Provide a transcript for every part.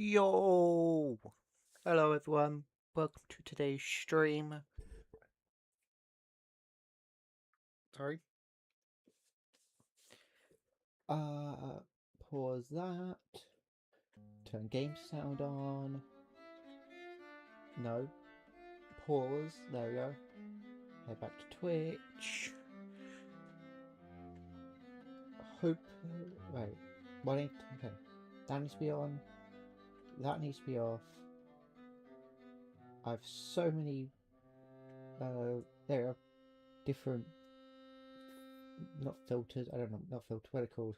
Yo! Hello everyone, welcome to today's stream. Sorry. Pause that. Turn game sound on. No. Pause. There we go. Head back to Twitch. Hope. Right. Okay. That needs to be on. That needs to be off. I have so many. There are different. Not filters. I don't know. Not filters. What are they called?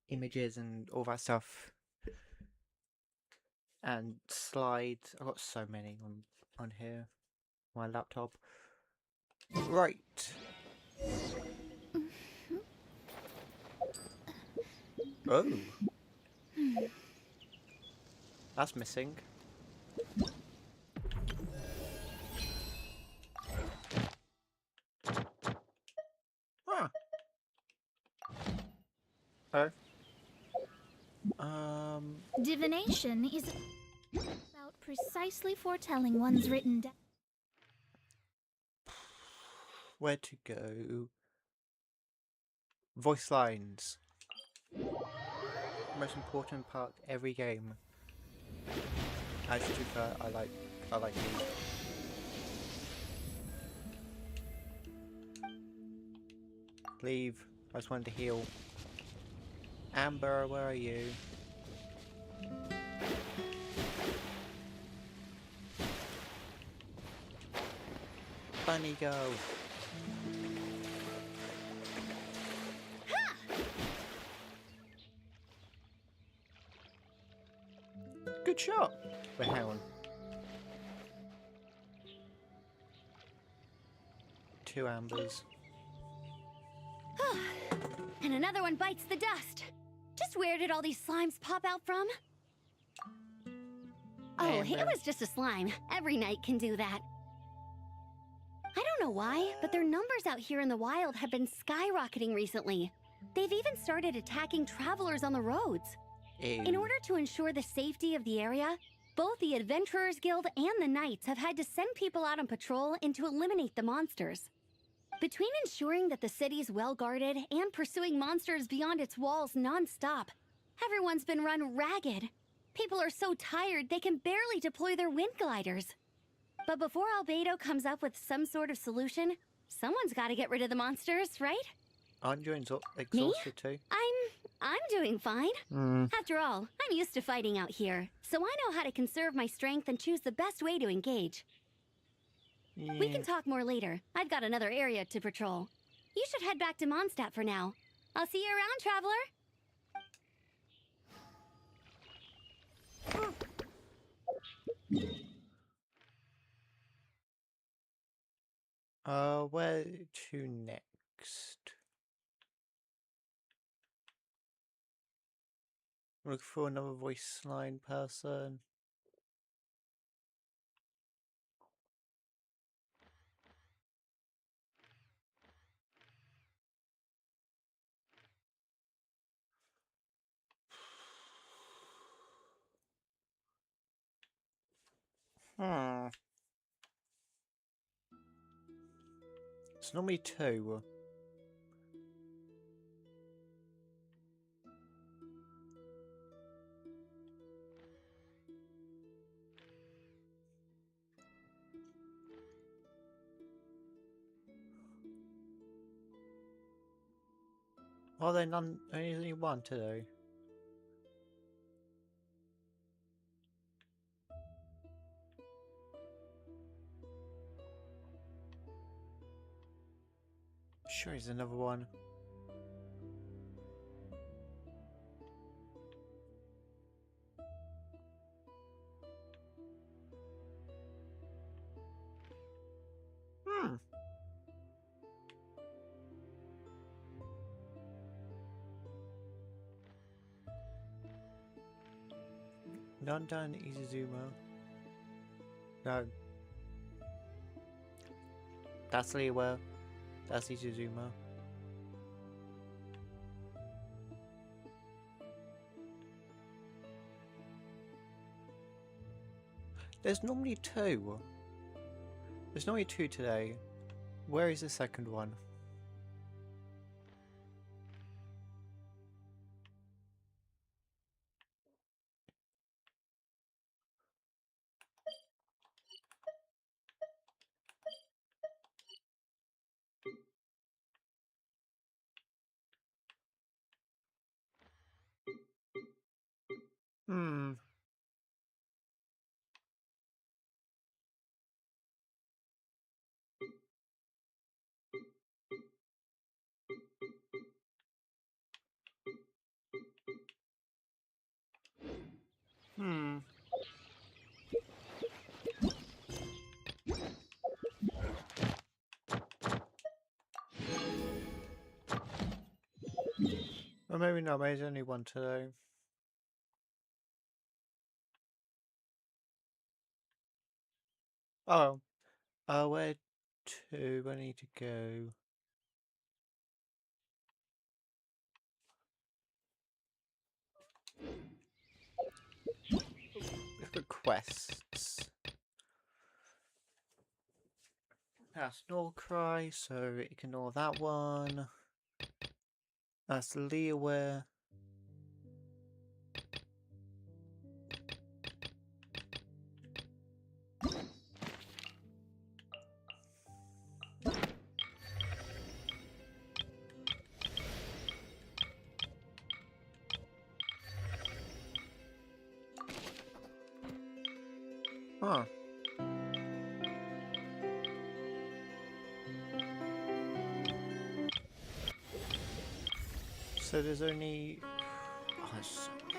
Images and all that stuff. And slides. I've got so many on here. My laptop. Right. Oh. That's missing. Huh. Oh. Divination is about precisely foretelling one's written death. Where to go? Voice lines. Most important part of every game. Actually, to be fair, I like these. Leave. I just wanted to heal. Amber, where are you? Bunny go. Good shot. Wait, hang on. 2 ambers. And another one bites the dust. Just where did all these slimes pop out from? Oh, Amber. it was just a slime. Every night can do that. I don't know why, but their numbers out here in the wild have been skyrocketing recently. They've even started attacking travelers on the roads. Ew. In order to ensure the safety of the area, both the Adventurers Guild and the Knights have had to send people out on patrol and to eliminate the monsters. Between ensuring that the city's well-guarded and pursuing monsters beyond its walls non-stop, everyone's been run ragged. People are so tired they can barely deploy their wind gliders. But before Albedo comes up with some sort of solution, someone's got to get rid of the monsters, right? Aren't you exhausted too? I'm doing fine. After all, I'm used to fighting out here, so I know how to conserve my strength and choose the best way to engage. Yeah. We can talk more later. I've got another area to patrol. You should head back to Mondstadt for now. I'll see you around, traveler. Where to next? Look for another voice line person. It's normally 2. Are there none? Only 1 today. Sure, there's another one. None done Izuzuma. No. That's Liwa. That's Izuzuma. There's normally two. There's normally two today. Where is the second one? Hmm. Hmm. Or maybe not, maybe there's only one today. Oh. Where to? I need to go. Look at quests. That's Norcry, so ignore that one. That's Leaware. Huh. So there's only... Oh, there's so many.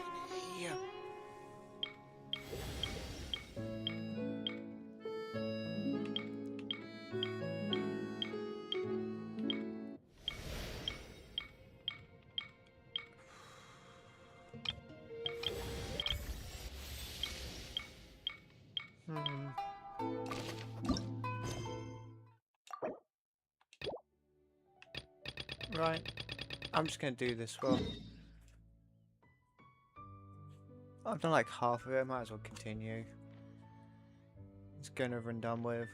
Hmm. Right. I'm just gonna do this one. I've done like half of it, might as well continue. It's going over and done with.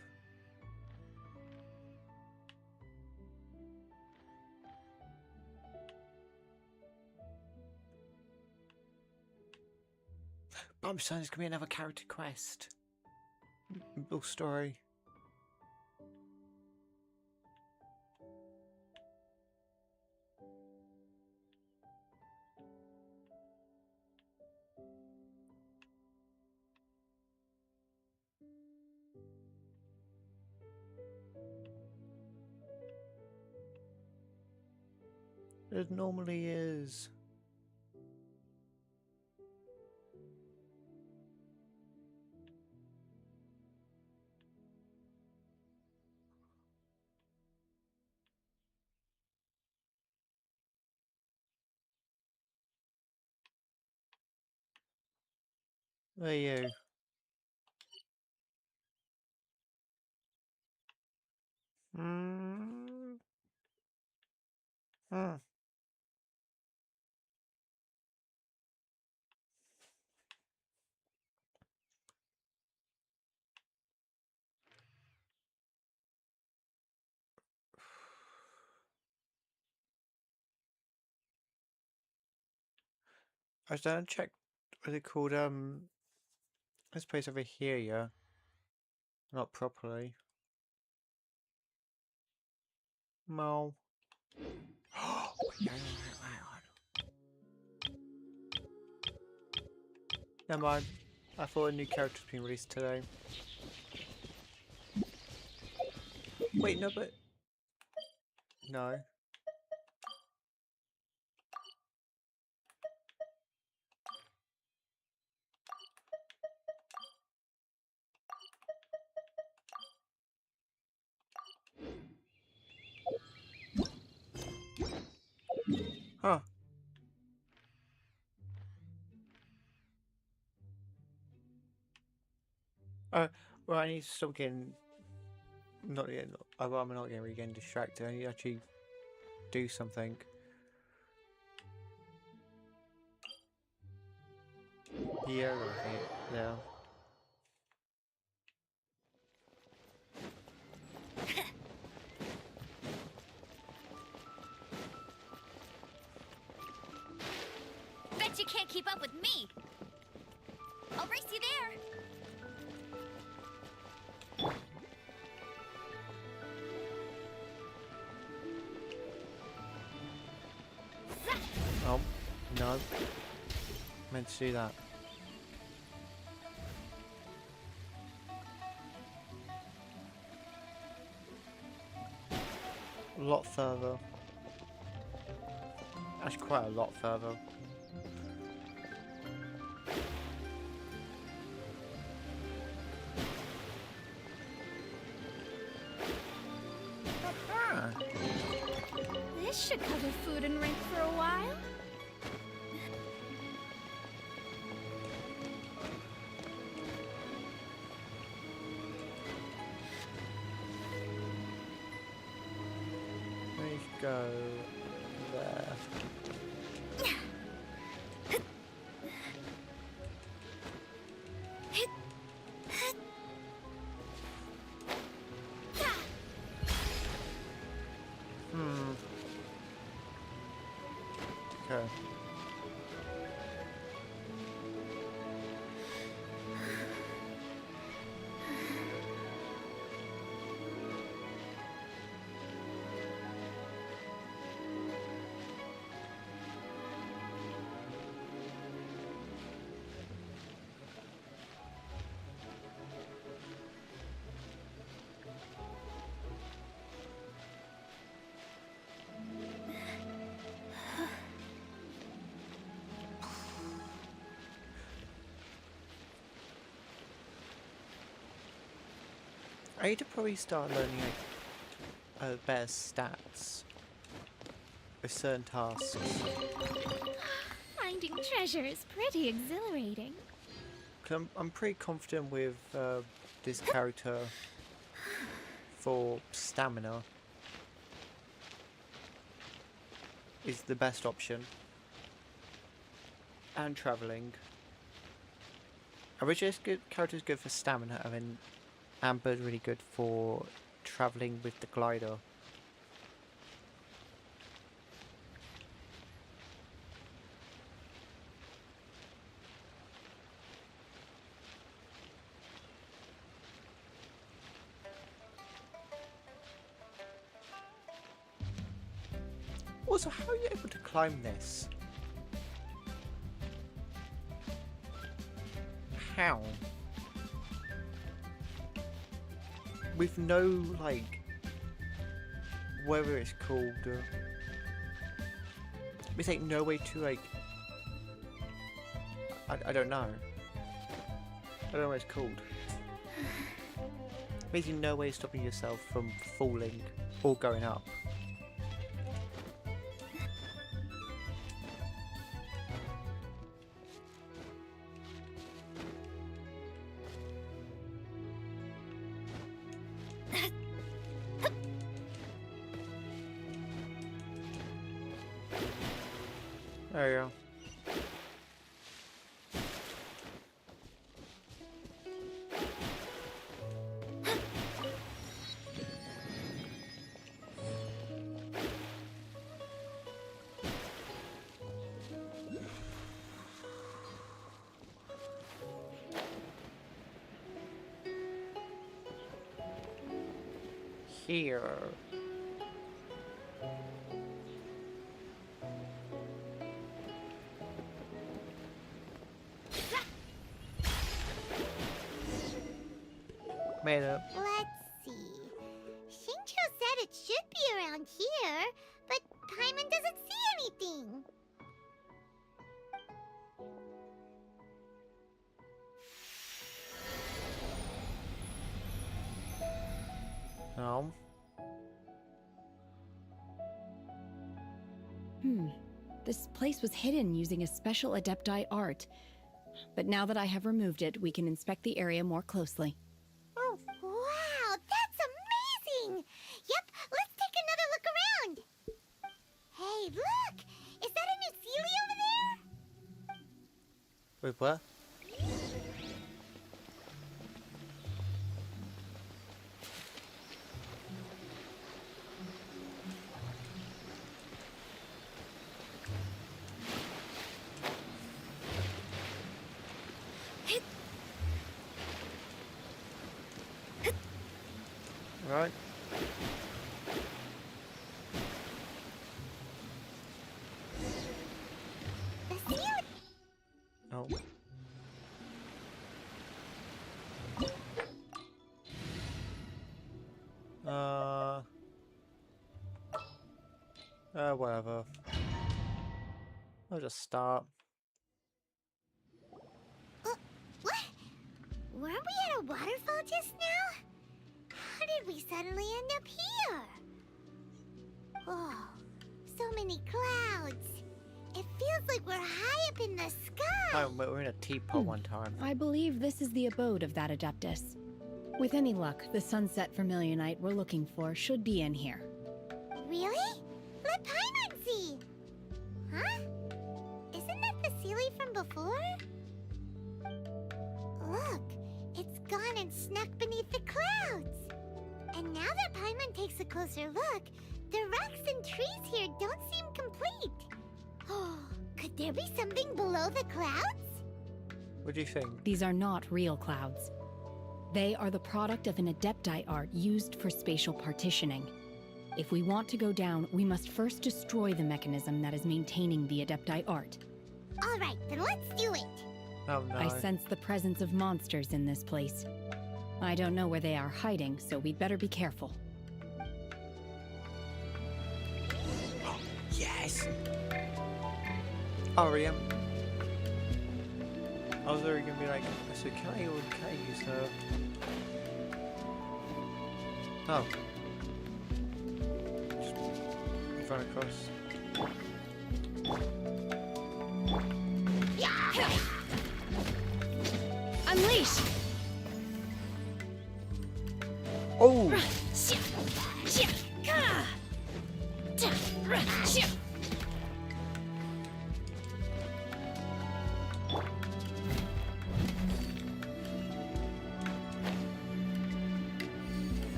But I'm saying there's gonna be another character quest. Little story. It normally is. There you. Hmm. Hmm. I was down check. What's it called? This place over here, yeah. Not properly. Mo. Never mind. I thought a new character's been released today. Wait, no, but... No. Huh. Well, I need to stop getting... Not yet. I'm not really getting distracted. I need to actually do something. Yeah, right. Yeah. can't keep up with me. I'll race you there. Oh, no. Meant to do that. A lot further. Actually, quite a lot further. Ah. This should cover food and rent for a while. Let's go there. Okay. I need to probably start learning like, better stats with certain tasks. Finding treasure is pretty exhilarating. 'Cause I'm pretty confident with this character for stamina is the best option. And travelling. I wish this character's good for stamina, and then Amber's really good for travelling with the glider. Also, how are you able to climb this? How? With no, like, whether it's called, it's like no way to, like, I don't know. I don't know what it's called. Basically no way stopping yourself from falling or going up. There you go. Here. Made it. Let's see. Shincho said it should be around here, but Paimon doesn't see anything. No. This place was hidden using a special Adepti art. But now that I have removed it, we can inspect the area more closely. Oh, wow, that's amazing! Yep, let's take another look around. Hey, look! Is that a new Sealy over there? Wait, what? Right. The ceiling. Oh. Whatever. I'll just start. What? Weren't we at a waterfall just now? How did we suddenly end up here? Oh, so many clouds. It feels like we're high up in the sky. Oh, we were in a teapot one time. I believe this is the abode of that Adeptus. With any luck, the sunset vermilionite we're looking for should be in here. Really? Let Paimon see. Huh? Isn't that the Sealy from before? Look, it's gone and snuck beneath the clouds. And now that Paimon takes a closer look, the rocks and trees here don't seem complete. Oh, could there be something below the clouds? What do you think? These are not real clouds. They are the product of an Adepti art used for spatial partitioning. If we want to go down, we must first destroy the mechanism that is maintaining the Adepti art. All right, then let's do it. Oh no. I sense the presence of monsters in this place. I don't know where they are hiding, so we'd better be careful. Yes! Aria. I was already gonna be like, so can I use her? Oh. Just run across. Unleash! Oh!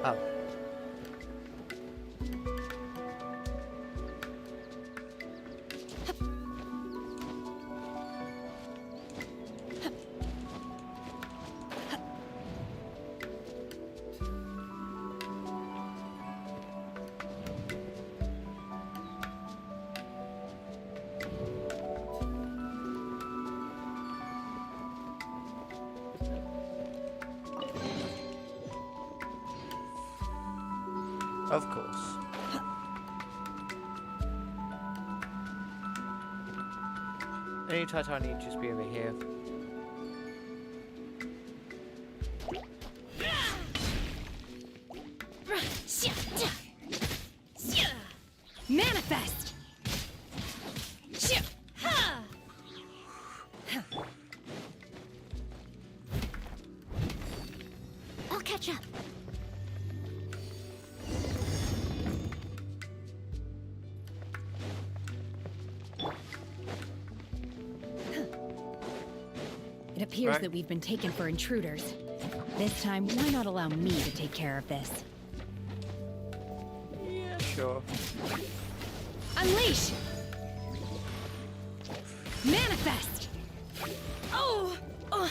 Oh. Of course. Any Titanium just be over here. Manifest! I'll catch up. It appears Right. that we've been taken for intruders. This time, why not allow me to take care of this? Yeah, sure. Unleash! Manifest! Oh! Well,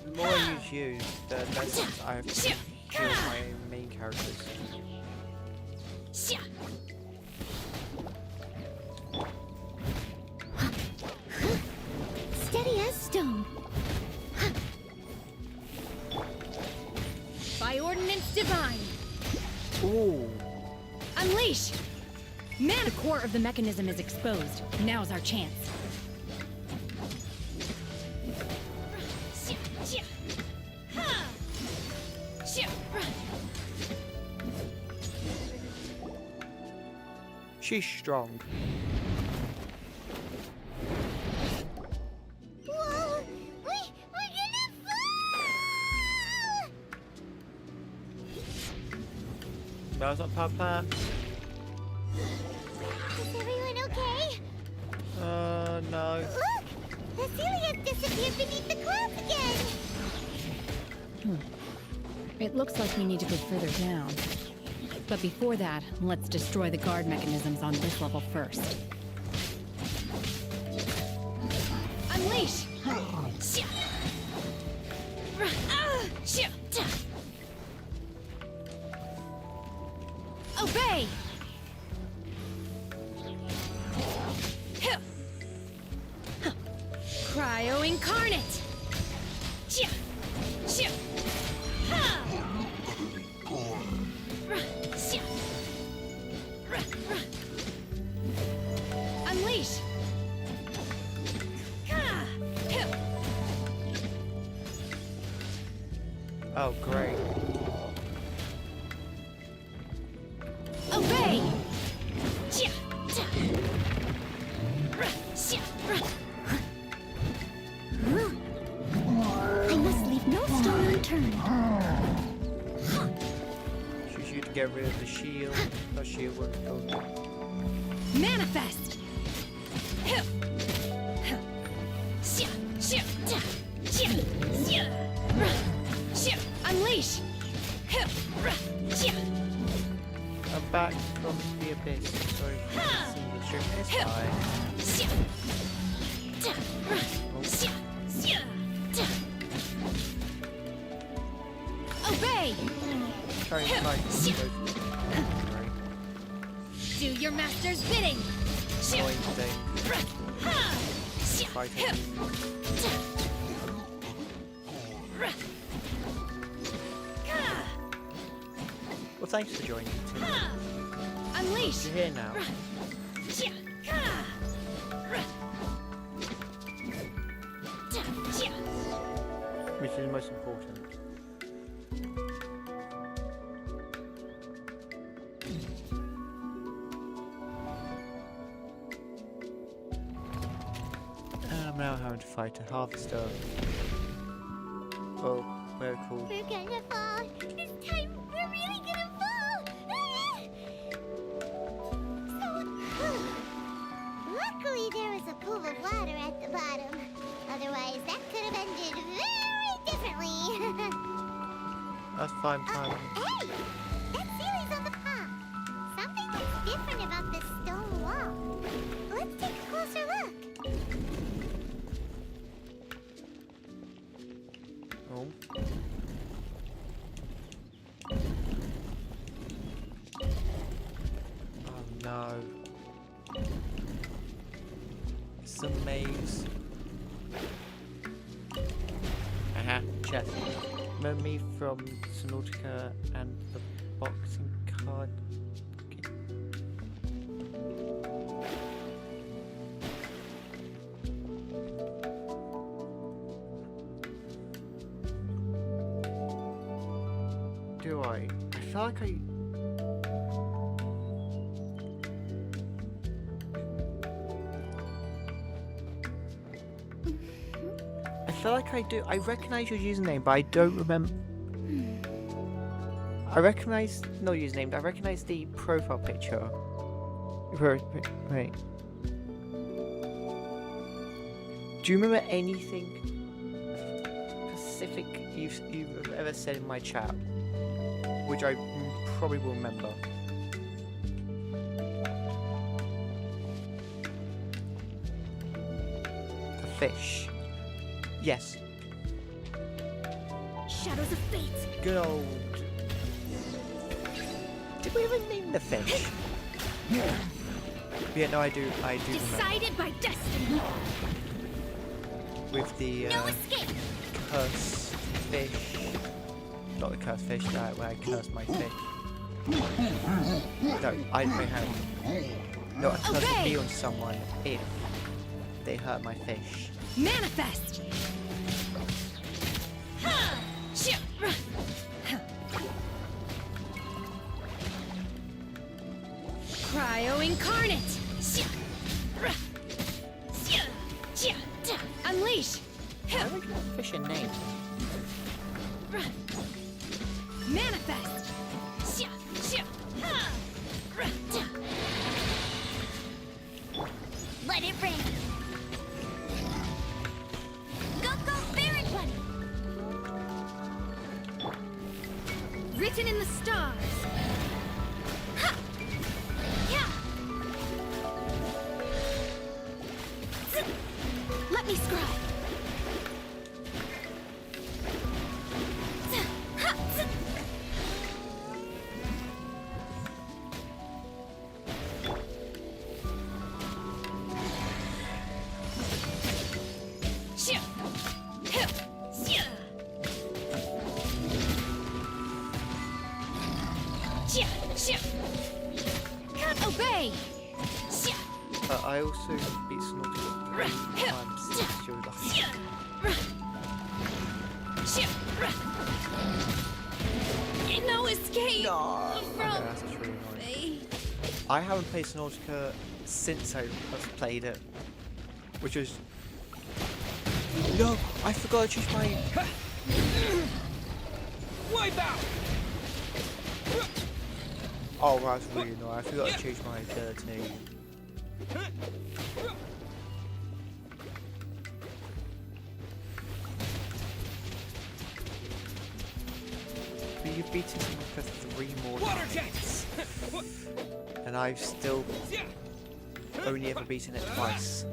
the more I use you, the less I have to kill my main characters. Steady as stone. By ordinance divine! Ooh. Unleash! Man, the core of the mechanism is exposed. Now's our chance. She's strong. Whoa! We're gonna fall! That was not part of the plan. Is everyone okay? No. Look! The ceiling has disappeared beneath the clouds again! It looks like we need to go further down. But before that, let's destroy the guard mechanisms on this level first. Unleash! Obey! Cryo incarnate! Unleash! Oh, great. Obey! I must leave no stone unturned. She should get rid of the shield. No shield won't go. Manifest! Unleash! I'm back from the abyss. Sorry for seeing the stream. It's fine. Obey! Try and fight this. Do your master's bidding! Annoying thing. Fighting. Well, thanks for joining, Tim. Unleash! You're here now. Which is the most important. I'm now having to fight a harvester. Well, we're called. We're gonna fall! This time, we're really gonna fall! Luckily, there was a pool of water at the bottom. Otherwise, that could have ended very differently. That's fine timing. Hey! That ceiling's on the top. Something looks different about this stone wall. Let's take a closer look. Oh. Oh no. It's a maze. Aha, chest. Remember me from Subnautica and the boxing card? Okay. Do I? I feel like I... I feel like I do. I recognize your username, but I don't remember. I recognize no username. I recognize the profile picture. Wait. Do you remember anything specific you've ever said in my chat, which I probably will remember? The fish. Yes. Shadows of fate. Good old. Did we ever name the fish? Yeah, no, I do remember. Decided by destiny. With the No escape. cursed fish. Not the cursed fish, that where I cursed my fish. No, I have. No, I curse Obey! would be on someone if they hurt my fish. Manifest! Cryo incarnate! Unleash! Why would you give fish a name? Manifest! Written in the stars. Ha! Yeah! Let me scribe. Obey! I also beat Snorkel 3 times since your life. No escape Okay, from that's really annoying. me. I haven't played Subnautica since I've played it, which was... No, I forgot to choose my... Wipe out! Oh, that's really annoying. I forgot to change my ability. But you've beaten him for 3 more Water times. jets! And I've still only ever beaten it twice.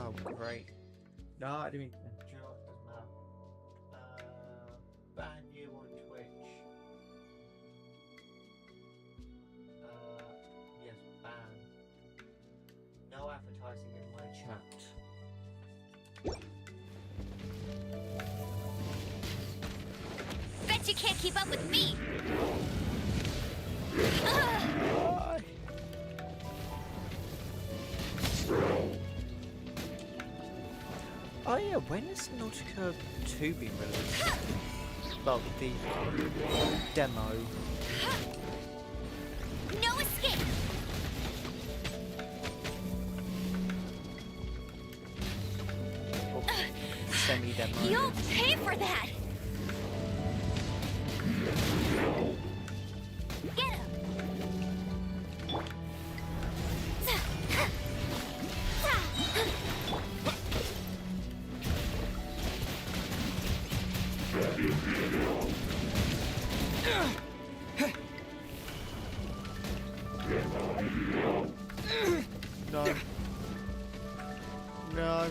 Oh, great. No, I didn't mean... Do you know what? Doesn't matter. Ban you on Twitch. Yes, ban. No advertising in my chat. Bet you can't keep up with me. Oh yeah, when is Subnautica 2 being released? Well, the demo. No escape. Or semi-demo. You'll pay for that. Get him. No. No.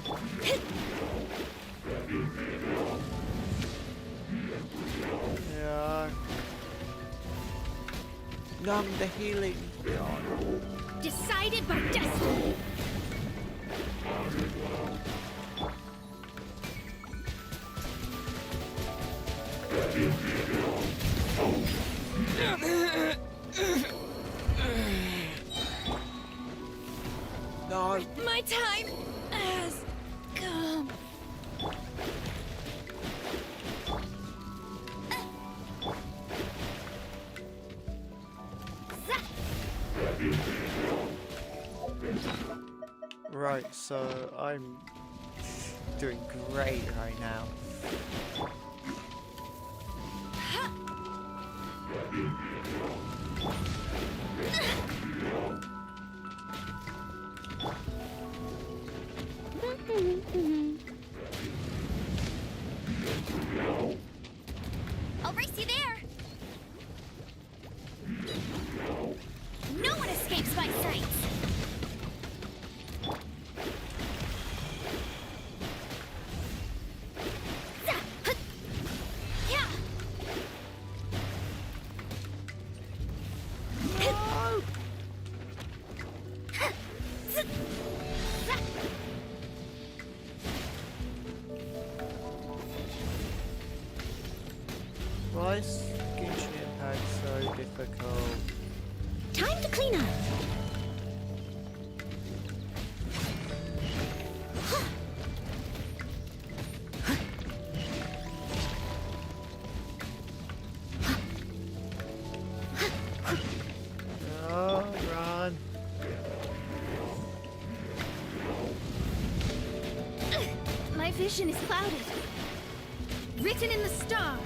Yeah. Numb the healing. God. Decided by destiny. No. My time has come. Right, so I'm doing great right now. I'll race you there. No one escapes my sights. Yeah. Why is Genshin Impact so difficult? Time to clean up. Oh, run. My vision is clouded. Rick Written in the stars.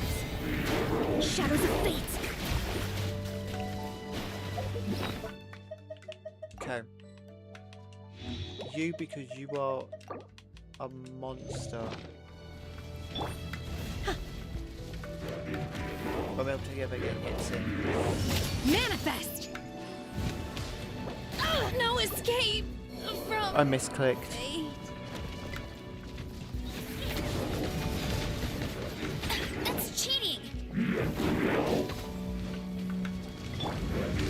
Shadows of fate. Okay. You, because you are a monster. We'll be able to get hits in. Manifest! No escape from I misclicked. fate. That's cheating.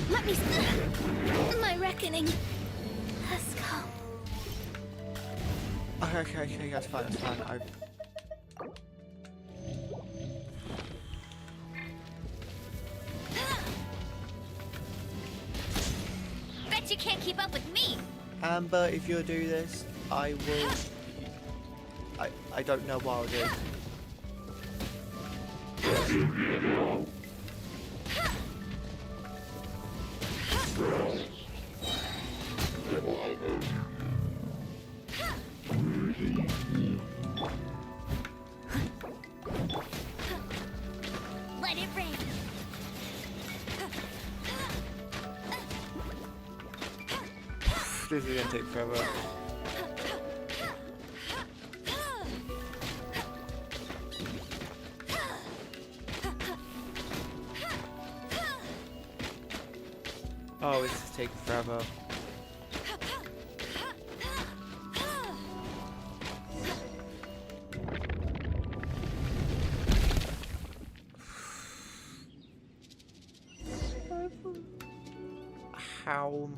Let me. My reckoning has come. Okay, that's fine, Bet you can't keep up with me. Amber, if you'll do this, I will... I don't know what I'll do. Let it rain. This is gonna take forever. Oh, this is taking forever. How...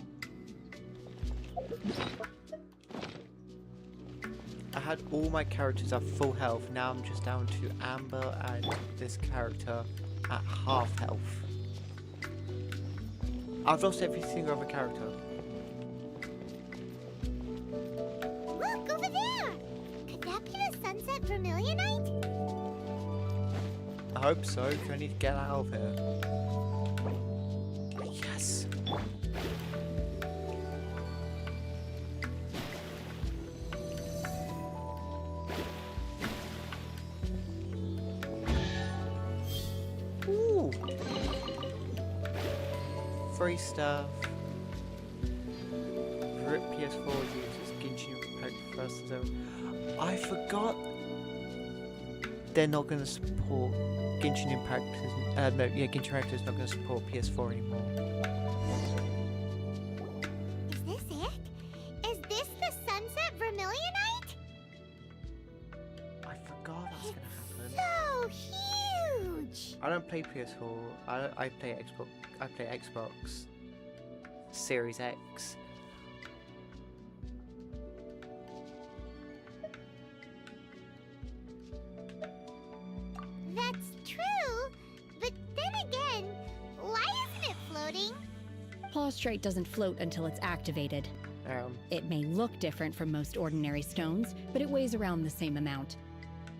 I had all my characters at full health, now I'm just down to Amber and this character at half health. I've lost every single other character. Look, over there! Could that be the Sunset Vermilionite? I hope so, 'cause I need to get out of here. Yes! Ooh! Free stuff. Rip PS4 users Genshin Impact first zone. I forgot they're not going to support Genshin Impact. Genshin Impact is not going to support PS4 anymore. Is this it? Is this the Sunset Vermilionite? I forgot that's going to happen. So huge! I don't play PS4. I play Xbox. I play Xbox Series X. That's true, but then again, why isn't it floating? Prostrate doesn't float until it's activated. It may look different from most ordinary stones, but it weighs around the same amount.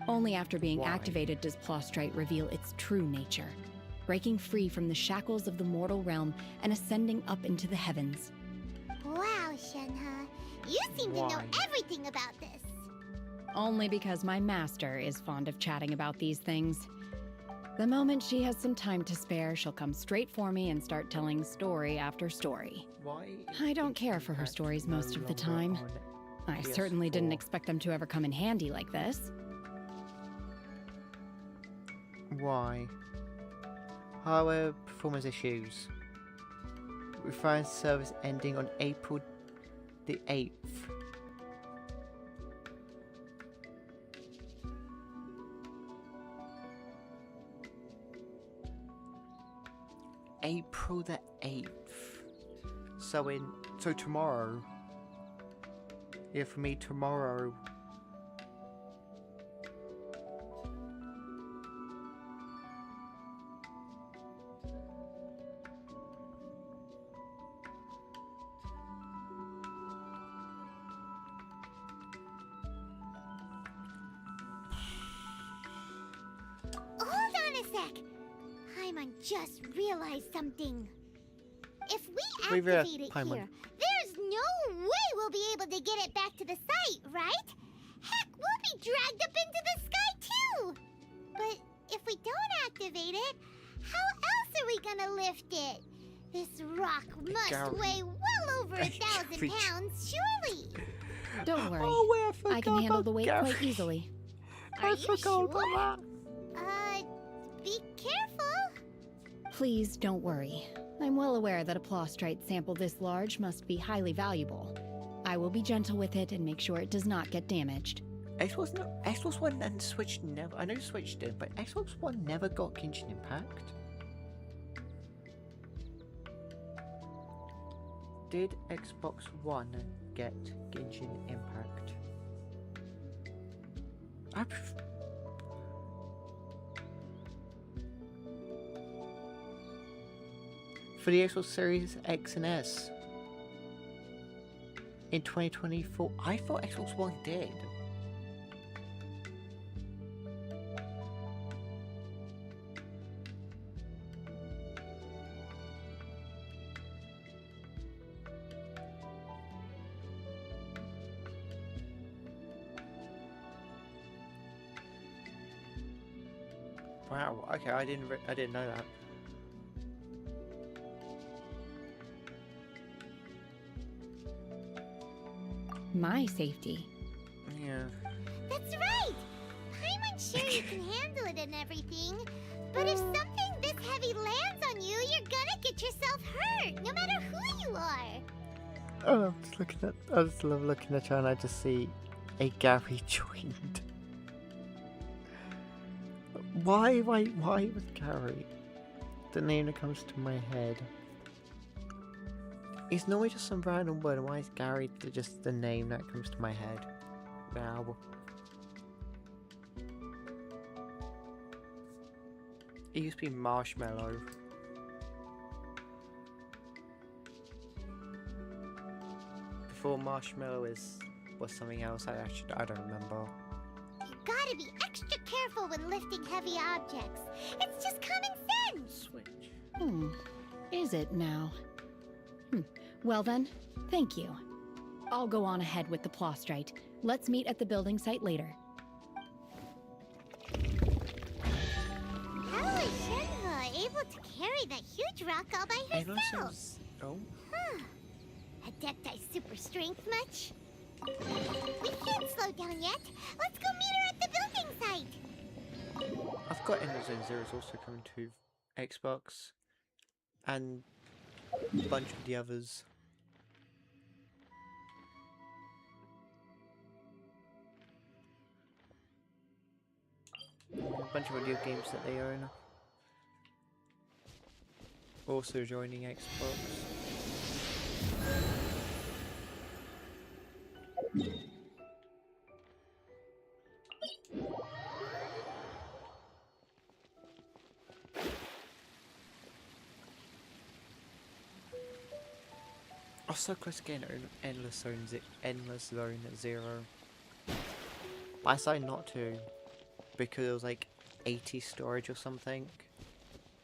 Only after being Why? activated does Prostrate reveal its true nature, breaking free from the shackles of the mortal realm and ascending up into the heavens. Wow, Shenhe, you seem to know Why? everything about this. Only because my master is fond of chatting about these things. The moment she has some time to spare, she'll come straight for me and start telling story after story. Why? I don't care for her stories most of the time. I certainly didn't expect them to ever come in handy like this. Why? Hardware performance issues. Refined service ending on April the 8th. April the 8th. So tomorrow. Yeah, for me tomorrow. Hold on a sec. Paimon just realized something. If we We realized activate it Paimon. here, there's no way we'll be able to get it back to the site, right? Heck, we'll be dragged up into the sky too! But if we don't activate it, how else are we gonna lift it? This rock must Gary. weigh well over 1,000 Gary. pounds, surely. Don't worry. Oh, wait, I forgot I can handle about the weight Gary. quite easily. Are I you forgot sure? about that. Be careful. Please don't worry. I'm well aware that a plostrite sample this large must be highly valuable. I will be gentle with it and make sure it does not get damaged. Xbox One and Switch never. I know Switch did, but Xbox One never got Genshin Impact. Did Xbox One get Genshin Impact? For the Xbox Series X and S in 2024, I thought Xbox One did. Wow. Okay, I didn't know that. My safety. Yeah. That's right. Paimon's sure you can handle it and everything. But if something this heavy lands on you, you're gonna get yourself hurt, no matter who you are. Oh, I'm just looking at. I just love looking at her, and I just see a Gary joined. Why was Gary the name that comes to my head? It's normally just some random word, and why is Gary just the name that comes to my head now? It used to be Marshmallow. Before Marshmallow was something else. I don't remember. You gotta be extra careful when lifting heavy objects. It's just common sense. Switch. Is it now? Well then, thank you. I'll go on ahead with the plostrite. Let's meet at the building site later. How is Shenhe able to carry that huge rock all by And herself? also, oh, Adepti super strength much? We can't slow down yet. Let's go meet her at the building site. I've got Endless Zone Zero is also coming to Xbox, and a bunch of the others. A bunch of video games that they own. Also joining Xbox. Oh, so close to getting Endless Zone Zero. But I decided not to because it was like 80 storage or something.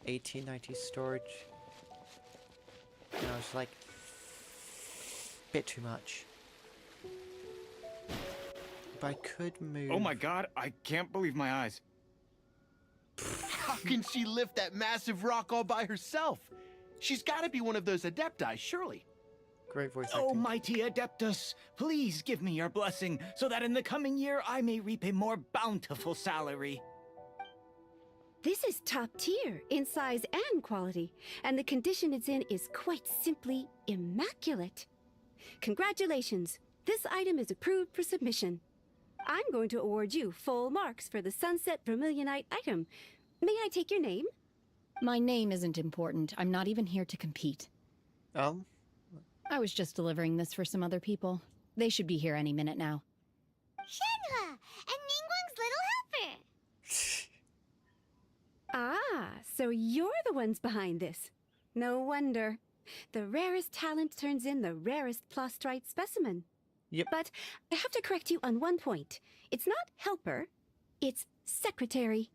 80, 90 storage. And I was like, bit too much. But I could move. Oh my god, I can't believe my eyes. How can she lift that massive rock all by herself? She's got to be one of those Adepti, surely. Great voice acting. Oh, mighty Adeptus, please give me your blessing so that in the coming year I may reap a more bountiful salary. This is top tier in size and quality, and the condition it's in is quite simply immaculate. Congratulations, this item is approved for submission. I'm going to award you full marks for the Sunset Vermilionite item. May I take your name? My name isn't important. I'm not even here to compete. I was just delivering this for some other people. They should be here any minute now. Shenhe and Ningguang's little helper. Ah, so you're the ones behind this. No wonder. The rarest talent turns in the rarest plostrite specimen. Yep. But I have to correct you on one point. It's not helper, it's secretary.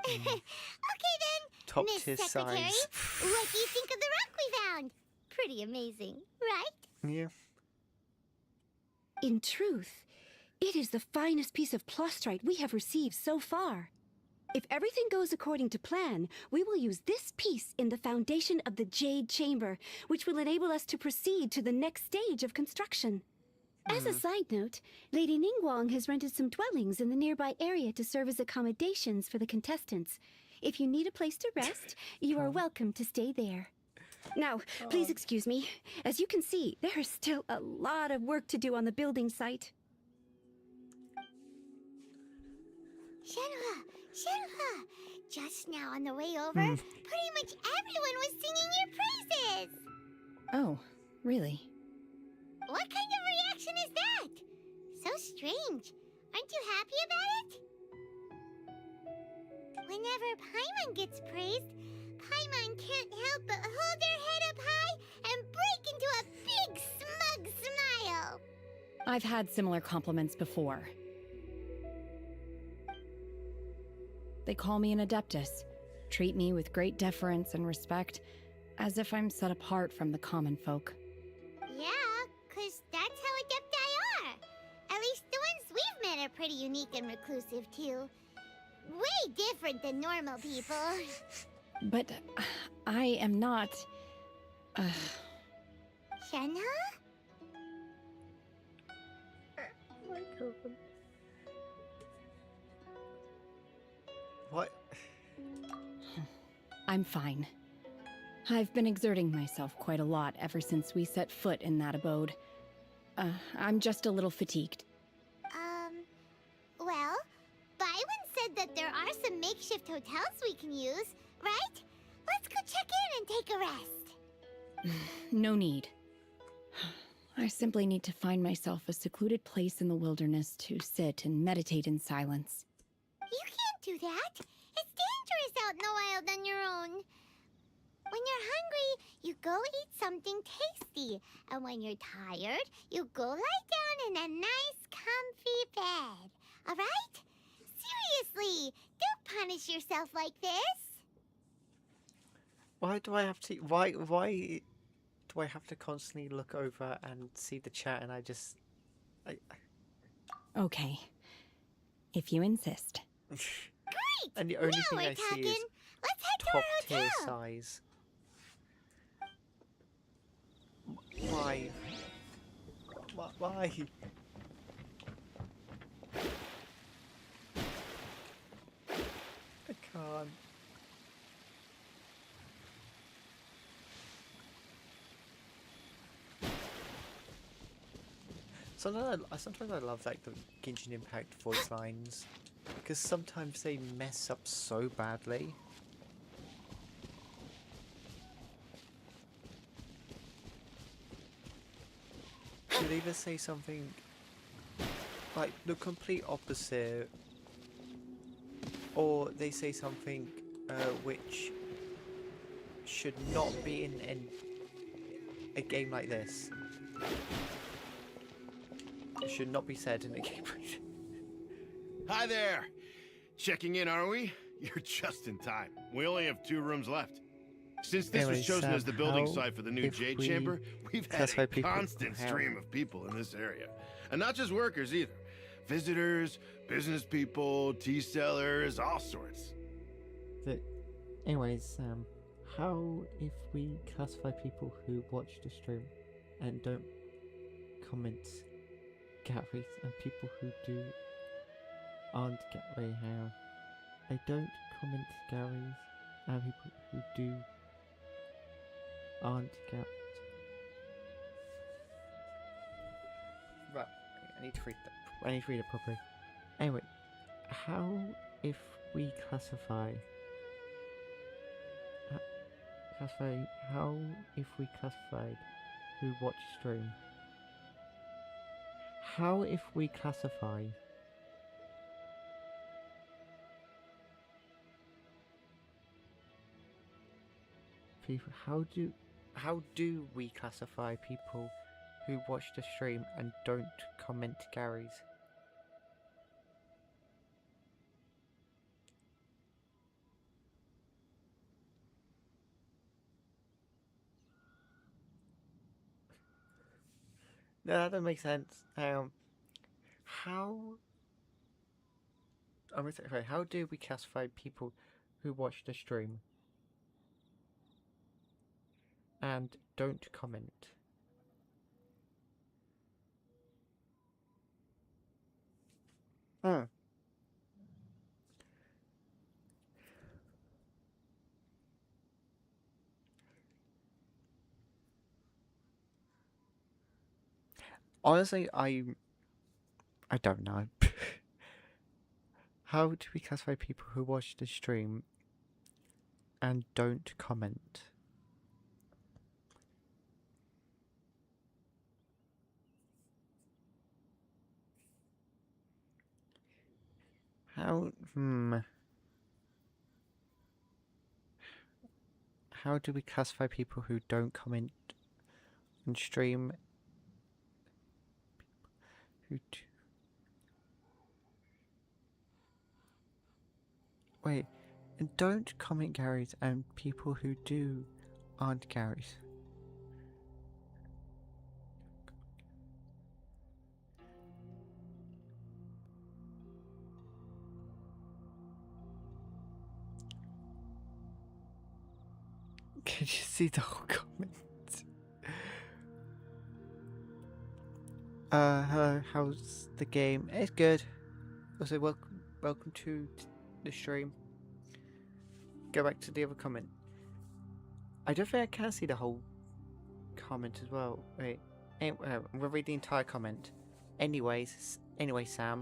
Okay then, Top Miss tier Secretary. size. What do you think of the rock we found? Pretty amazing, right? Yeah. In truth, it is the finest piece of plostrite we have received so far. If everything goes according to plan, we will use this piece in the foundation of the Jade Chamber, which will enable us to proceed to the next stage of construction. As a side note, Lady Ningguang has rented some dwellings in the nearby area to serve as accommodations for the contestants. If you need a place to rest, you are welcome to stay there. Now, please excuse me. As you can see, there is still a lot of work to do on the building site. Shenhua! Shenhua! Just now on the way over, pretty much everyone was singing your praises! Oh, really? What kind of reaction is that? So strange. Aren't you happy about it? Whenever Paimon gets praised, Paimon can't help but hold their head up high and break into a big smug smile. I've had similar compliments before. They call me an adeptus, treat me with great deference and respect, as if I'm set apart from the common folk. Yeah, 'cause that's how Adepti are. At least the ones we've met are pretty unique and reclusive, too. Way different than normal people. But I am not... Shenhua? What? I'm fine. I've been exerting myself quite a lot ever since we set foot in that abode. I'm just a little fatigued. Well, Byron said that there are some makeshift hotels we can use, right? Let's go check in and take a rest. No need. I simply need to find myself a secluded place in the wilderness to sit and meditate in silence. You can't do that. It's dangerous out in the wild on your own. When you're hungry, you go eat something tasty. And when you're tired, you go lie down in a nice, comfy bed. All right? Seriously, don't punish yourself like this. Why do I have to? Why do I have to constantly look over and see the chat? And Okay. If you insist. Great! And the only now thing we're I see talking. is Let's head to top our tier hotel. size. Why? Why? I can't. Sometimes I love like the Genshin Impact voice lines, because sometimes they mess up so badly. You'd either say something like the complete opposite, or they say something which should not be in a game like this. It should not be said in a game like this. Hi there! Checking in, are we? You're just in time. We only have 2 rooms left. Since this was Anyways, chosen as the building how site for the new if Jade we Chamber, we've had classify a people constant how? stream of people in this area. And not just workers either. Visitors, business people, tea sellers, all sorts. Anyways, how if we classify people who watch the stream and don't comment galleries, and people who do aren't gallery how they don't comment galleries, and people who do aren't galleries? Right, I need to read that. I need to read it properly. Anyway, how if we classify how if we classified who watch stream? How if we classify people? How do we classify people who watch the stream and don't comment Gary's? No, that doesn't make sense. How? Okay, how do we classify people who watch the stream and don't comment? Hmm. Honestly, I don't know. How do we classify people who watch the stream and don't comment? How how do we classify people who don't comment on stream? Who do... Wait, and don't comment Garys and people who do aren't Garys. Can you see the whole comment? Hello, how's the game? It's good. Also, welcome to the stream. Go back to the other comment. I don't think I can see the whole comment as well. Wait, we'll read the entire comment. Anyway, Sam,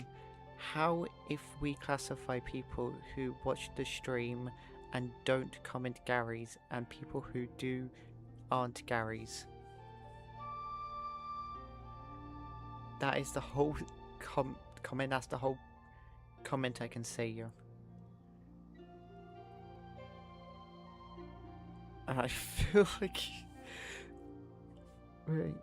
how if we classify people who watch the stream and don't comment Garys and people who do aren't Garys? That is the whole comment. That's the whole comment I can see. And I feel like... Wait.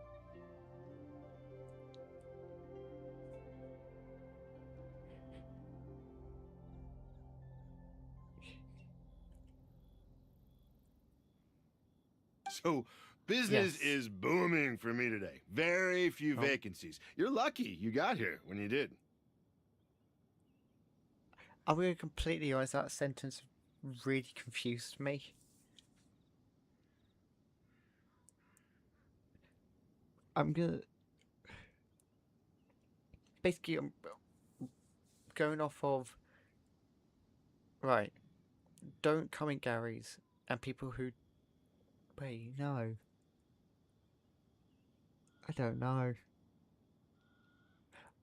So, business Yes. is booming for me today. Very few Oh. vacancies. You're lucky you got here when you did. I'm going to completely honest, that sentence really confused me. I'm gonna... Basically, I'm going off of... Right. Don't comment Garys and people who... Wait, no. I don't know.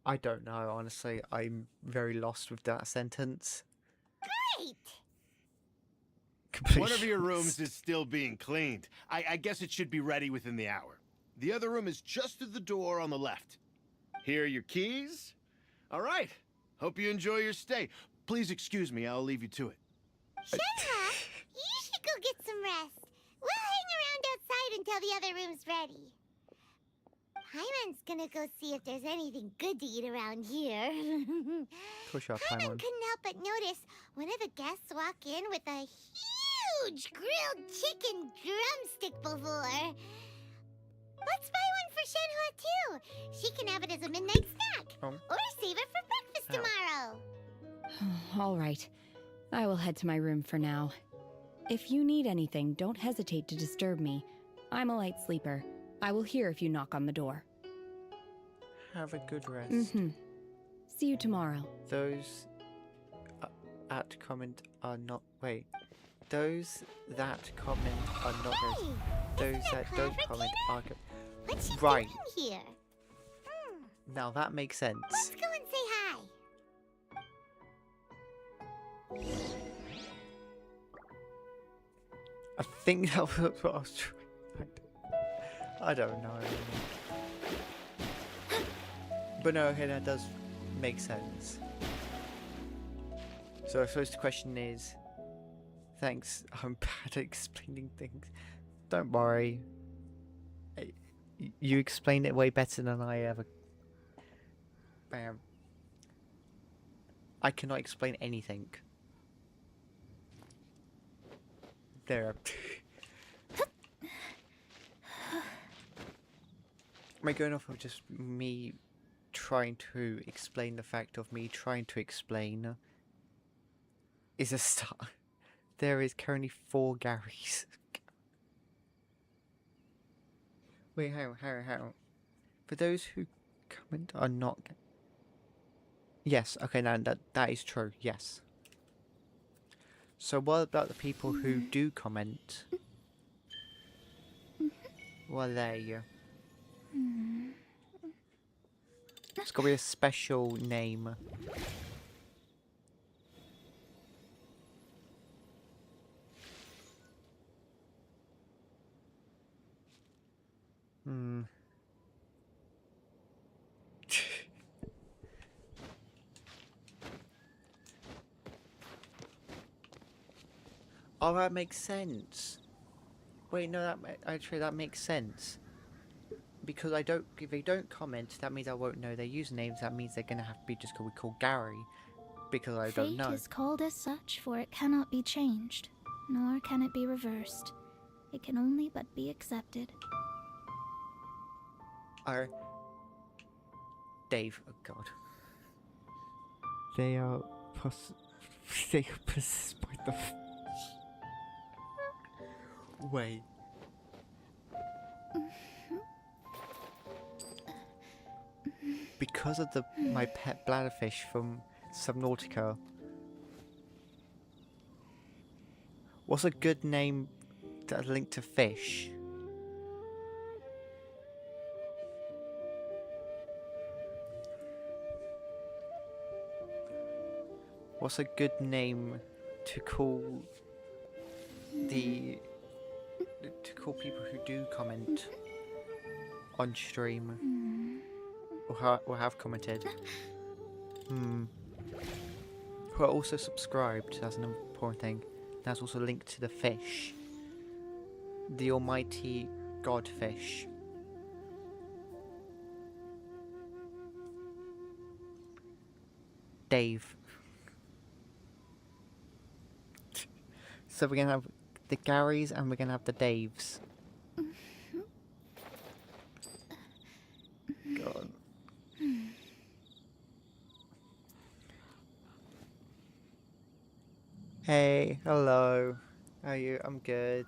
I don't know, honestly. I'm very lost with that sentence. Great! One of your rooms is still being cleaned. I guess it should be ready within the hour. The other room is just through the door on the left. Here are your keys. All right. Hope you enjoy your stay. Please excuse me, I'll leave you to it. Shenhua, you should go get some rest. We'll hang around outside until the other room's ready. Paimon's gonna go see if there's anything good to eat around here. Push up, Paimon Paimon. couldn't help but notice one of the guests walk in with a huge grilled chicken drumstick before. Let's buy one for Shenhua too. She can have it as a midnight snack. Oh. Or save it for breakfast Ow. tomorrow. All right. I will head to my room for now. If you need anything, don't hesitate to disturb me. I'm a light sleeper. I will hear if you knock on the door. Have a good rest. Mm-hmm. See you tomorrow. Those at comment are not... Wait. Those that comment are not Hey, Garys. Those isn't that that don't clever, comment Tina? are... What's she Right. doing here? Now that makes sense. Let's go and say hi. I think that was what I was trying to... I don't know. But no, okay, that does make sense. So I suppose the question is... Thanks, I'm bad at explaining things. Don't worry. You explained it way better than I ever... I cannot explain anything. There. Am I going off of just me trying to explain the fact of me trying to explain is a start. There is currently 4 Garys. Wait, how? For those who comment are not... Yes, okay, now that is true, yes. So what about the people who do comment? What are they? It's got to be a special name. Oh, that makes sense. Wait, no, actually that makes sense. Because if they don't comment, that means I won't know their usernames. That means they're gonna have to be just gonna be called Gary, because I don't know. Fate is called as such, for it cannot be changed, nor can it be reversed. It can only but be accepted. Dave, oh god. They are possessed by the... Wait. Because of my pet bladderfish from Subnautica. What's a good name that's linked to fish? What's a good name to call people who do comment on stream or have commented? Who are also subscribed. That's an important thing. That's also linked to the fish. The almighty godfish. Dave. So we're gonna have the Garys and we're gonna have the Daves. God. Hey, hello. How are you? I'm good.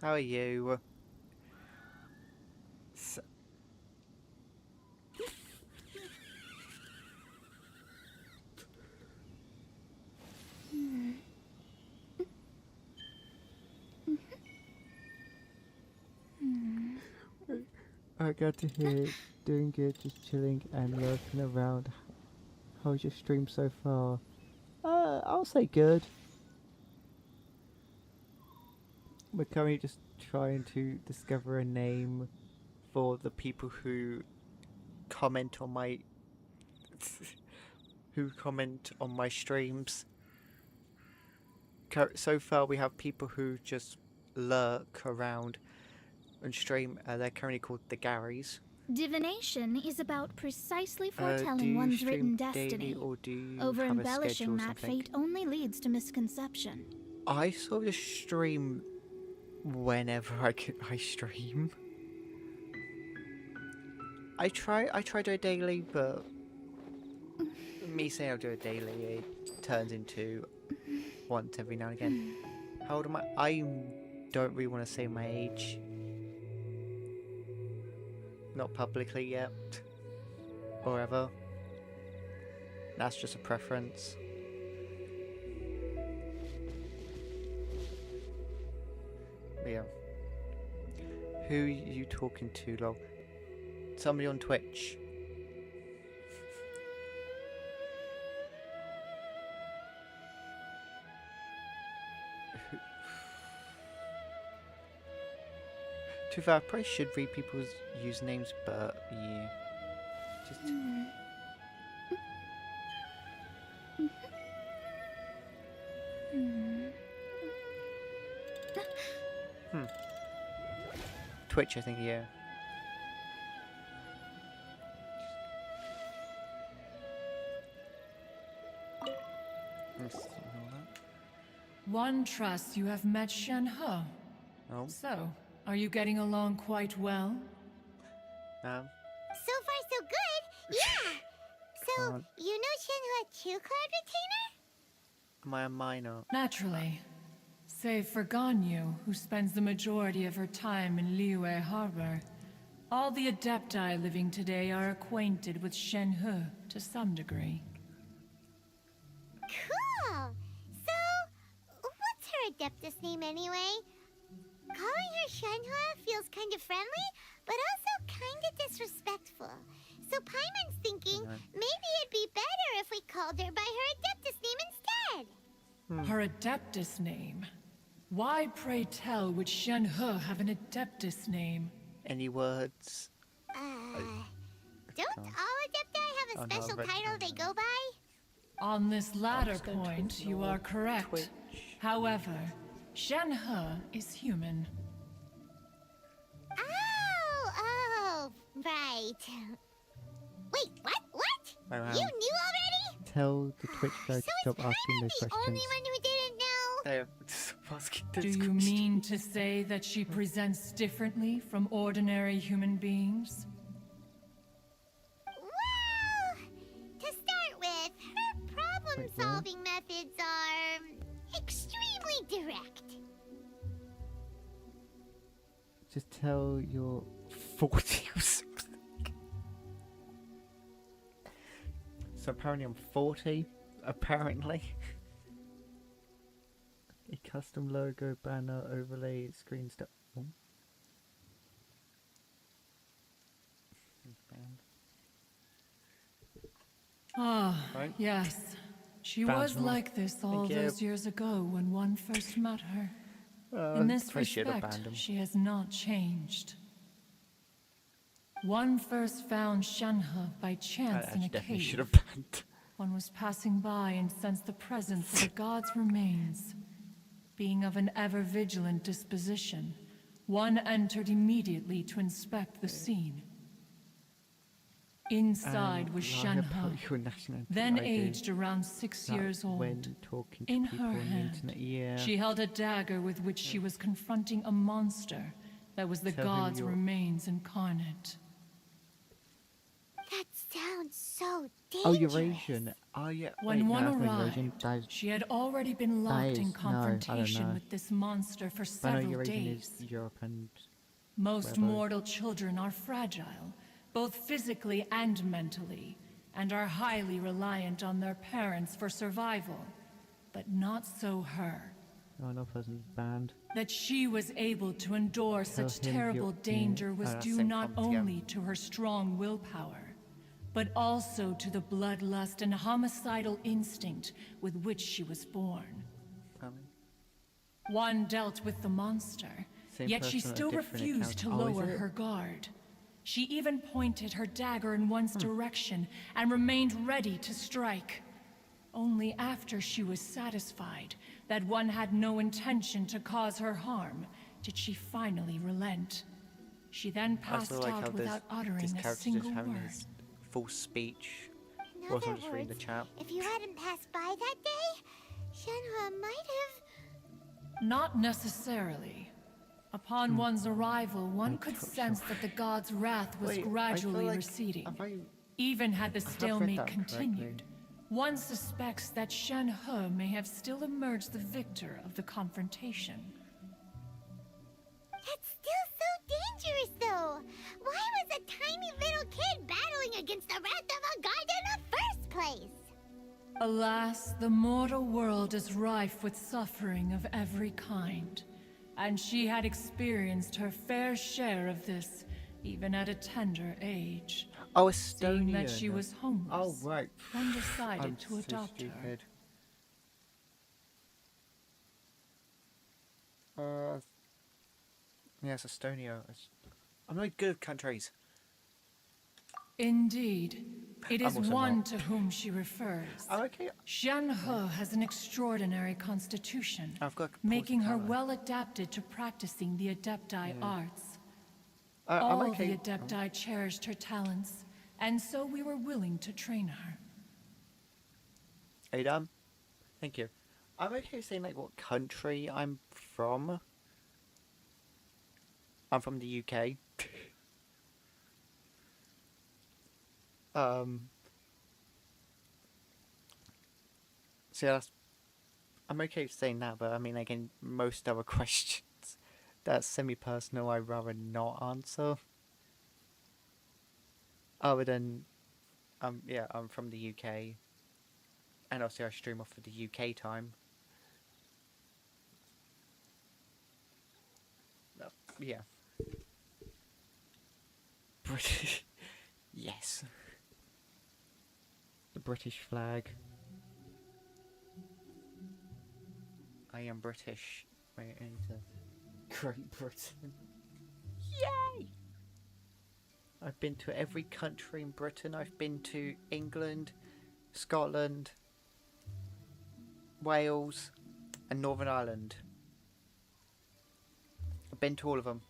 How are you? I got to hear doing good, just chilling and lurking around. How's your stream so far? I'll say good. We're currently just trying to discover a name For the people who comment on my streams. So far we have people who just lurk around and stream. They're currently called the Garys. Divination is about precisely Do foretelling you one's stream written daily destiny. or do you Over have a schedule embellishing or that something? fate only leads to misconception. I sort of stream whenever I stream. I try to do it daily, but me saying I'll do it daily, it turns into once every now and again. How old am I? I don't really want to say my age. Not publicly yet. Or ever. That's just a preference. But yeah. Who you talking to, lol? Somebody on Twitch. To be fair, I probably should read people's usernames, but yeah. Just. Twitch, I think, yeah. Let's ignore One trusts you have met Shen He. that. Oh. So, are you getting along quite well? So far, so good. Yeah. So, Can't. you know Shenhua 2 card retainer? Am I a minor? Naturally. Save for Ganyu, who spends the majority of her time in Liyue Harbor. All the Adepti living today are acquainted with Shenhe to some degree. Cool! So, what's her Adeptus name anyway? Calling her Shenhua feels kind of friendly, but also kind of disrespectful. So Paimon's thinking maybe it'd be better if we called her by her Adeptus name instead. Her Adeptus name? Why, pray tell, would Shenhe have an Adeptus name? Any words? Don't all Adepti have a special title they go by? On this latter point, you are correct. However, Shenhe is human. Oh, right. Wait, what? Wow. You knew already? Tell the Twitch guy to So stop it's asking those the only questions. one who didn't know? They're just asking Do this you question. mean to say that she presents differently from ordinary human beings? Well, to start with, her problem-solving methods are extremely direct. Just tell your 40 or something. So apparently I'm 40. Apparently. a custom logo, banner, overlay, screen stuff. Oh. Ah, Right. yes. She Found was someone. like this all Thank you. those years ago when one first met her. In I this probably should have respect, banned him. she has not changed. One first found Shenhe by I chance in actually a definitely should cave. have banned. One was passing by and sensed the presence of the god's remains. Being of an ever-vigilant disposition, one entered immediately to inspect the scene. Inside was lie about Shenhe, your nationality, then I do. aged around 6 That years old. When talking to In people her on the hand, internet, yeah. she held a dagger with which she was confronting a monster that was the Tell him god's you're- remains incarnate. That sounds so Oh, dangerous. you're Asian. Oh, yeah. When wait, one no, that's not Eurasian. arrived, That is, she had already been locked in is- no, I don't confrontation know. with this monster for I know several Eurasian days. is Europe and Most wherever. mortal children are fragile, both physically and mentally, and are highly reliant on their parents for survival. But not so her. No, no person's banned. That she was able to endure such him terrible you're- danger was that's due same not comment, yeah. only to her strong willpower, but also to the bloodlust and homicidal instinct with which she was born. One dealt with the monster, Same yet she person on a still different refused to account. Oh, is lower it? her guard. She even pointed her dagger in one's direction and remained ready to strike. Only after she was satisfied that one had no intention to cause her harm did she finally relent. She then I passed also like how out without this uttering a character just single having word. his full speech. In Whilst I'm other just reading the words, chat. if you hadn't passed by that day, Shenhua might have... Not necessarily. Upon one's arrival, one could thought so. sense that the god's wrath was Wait, I feel gradually like- receding. have I- Even had the read stalemate that continued, correctly. one suspects that Shenhe may have still emerged the victor of the confrontation. That's still so dangerous, though. Why was a tiny little kid battling against the wrath of a god in the first place? Alas, the mortal world is rife with suffering of every kind, and she had experienced her fair share of this, even at a tender age. Oh, Seeing Estonian. that she was homeless, Oh, right. one decided I'm to so adopt her. stupid. Yes, Estonia. I'm not good at countries. Indeed, it I'm is also one not. to whom she refers. Oh, okay. Shenhe has an extraordinary constitution, I've got making her power. well adapted to practicing the Adepti arts. I'm All okay. the Adepti cherished her talents, and so we were willing to train her. Are you done? Thank you. I'm okay saying like what country I'm from. I'm from the UK. So yeah, I'm okay with saying that, but I mean, again, most other questions that's semi-personal, I'd rather not answer. Other than, yeah, I'm from the UK, and obviously I stream off of the UK time. Yeah. British. Yes. The British flag. I am British. Wait, I need to. Great Britain. Yay! I've been to every country in Britain. I've been to England, Scotland, Wales, and Northern Ireland. I've been to all of them.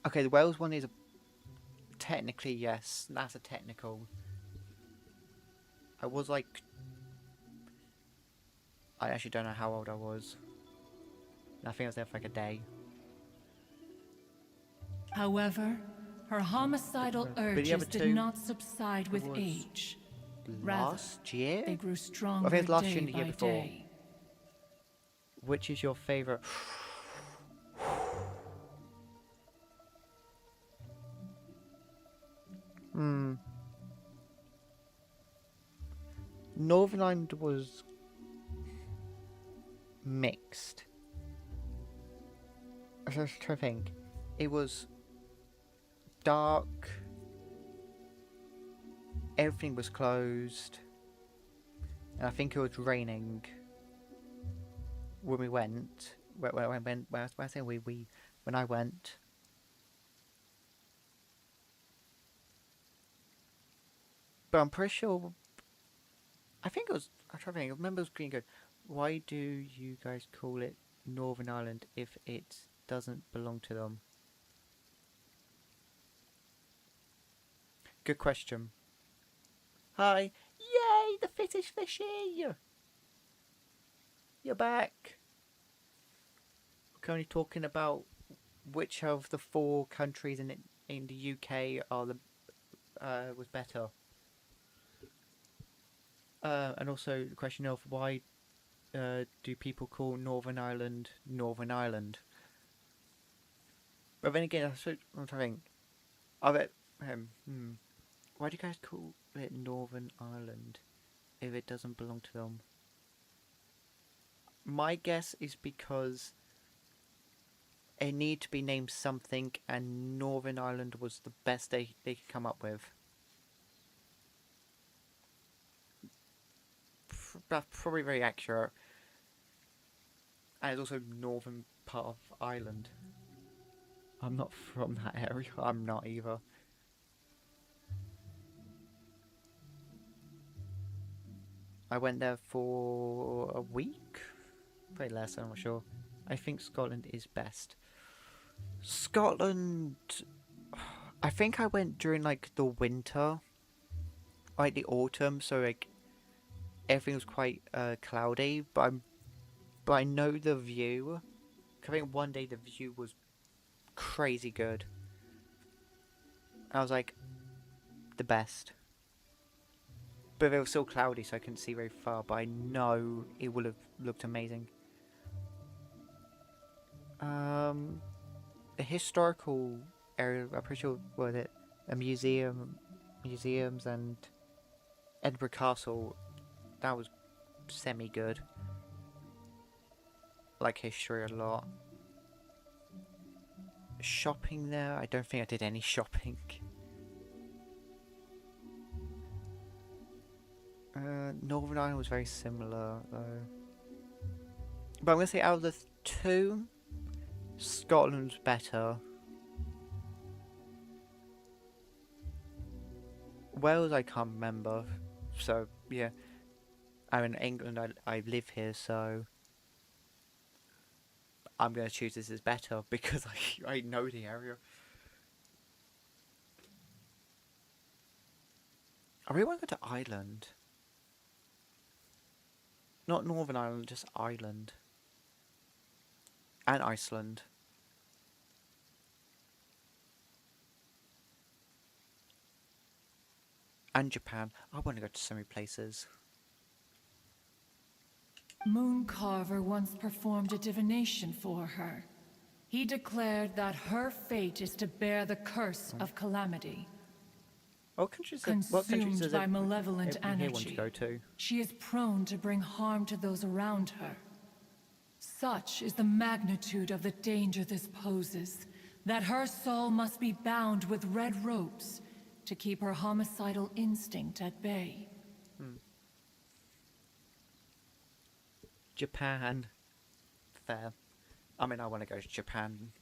Okay, the Wales one is technically yes. That's a technical. I was like, I actually don't know how old I was. I think I was there for like a day. However, her homicidal But the other urges did two not subside with was age. Rather, last year? they grew I stronger think it's last year day and the year by before. day. Which is your favourite? Northern Ireland was mixed. I was trying to think. It was dark. Everything was closed. And I think it was raining when we went. When I say when I went. But I'm pretty sure. I think it was. I'm trying to think. I remember it was Green Good. Why do you guys call it Northern Ireland if it doesn't belong to them? Good question. Hi. Yay, the fittest fishy! You're back. We're currently talking about which of the 4 countries in the UK are the was better. And also the question of why do people call Northern Ireland Northern Ireland? But then again, I'm trying to think. Why do you guys call it Northern Ireland if it doesn't belong to them? My guess is because it needed to be named something, and Northern Ireland was the best they could come up with. That's probably very accurate. And it's also northern part of Ireland. I'm not from that area. I'm not either. I went there for a week? Probably less, I'm not sure. I think Scotland is best. Scotland... I think I went during like the winter. Like the autumn, so like everything was quite cloudy, but I know the view. I think one day the view was crazy good. I was like, the best. But it was still cloudy, so I couldn't see very far, but I know it would have looked amazing. A historical area, I'm pretty sure, was it? A museums and Edinburgh Castle, that was semi-good. Like history a lot. Shopping there, I don't think I did any shopping. Northern Ireland was very similar though. But I'm gonna say out of the 2, Scotland's better. Wales I can't remember, so yeah. I'm in England, I live here, so I'm gonna choose this as better because I know the area. I really want to go to Ireland. Not Northern Ireland, just Ireland. And Iceland. And Japan. I want to go to so many places. Mooncarver once performed a divination for her. He declared that her fate is to bear the curse of calamity. What countries Consumed by malevolent everyone here want to energy, go to? she is prone to bring harm to those around her. Such is the magnitude of the danger this poses, that her soul must be bound with red ropes to keep her homicidal instinct at bay. Japan. Fair. I mean, I want to go to Japan.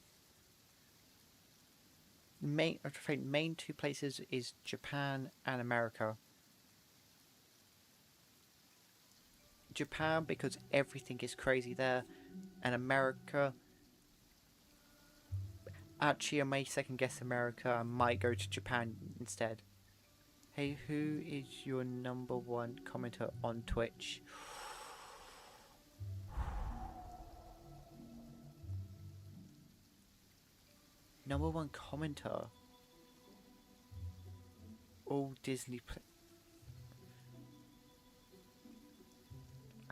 Main two places is Japan and America. Japan because everything is crazy there, and America. Actually, I may second guess America. I might go to Japan instead. Hey, who is your #1 commenter on Twitch? #1 commenter. All Disney.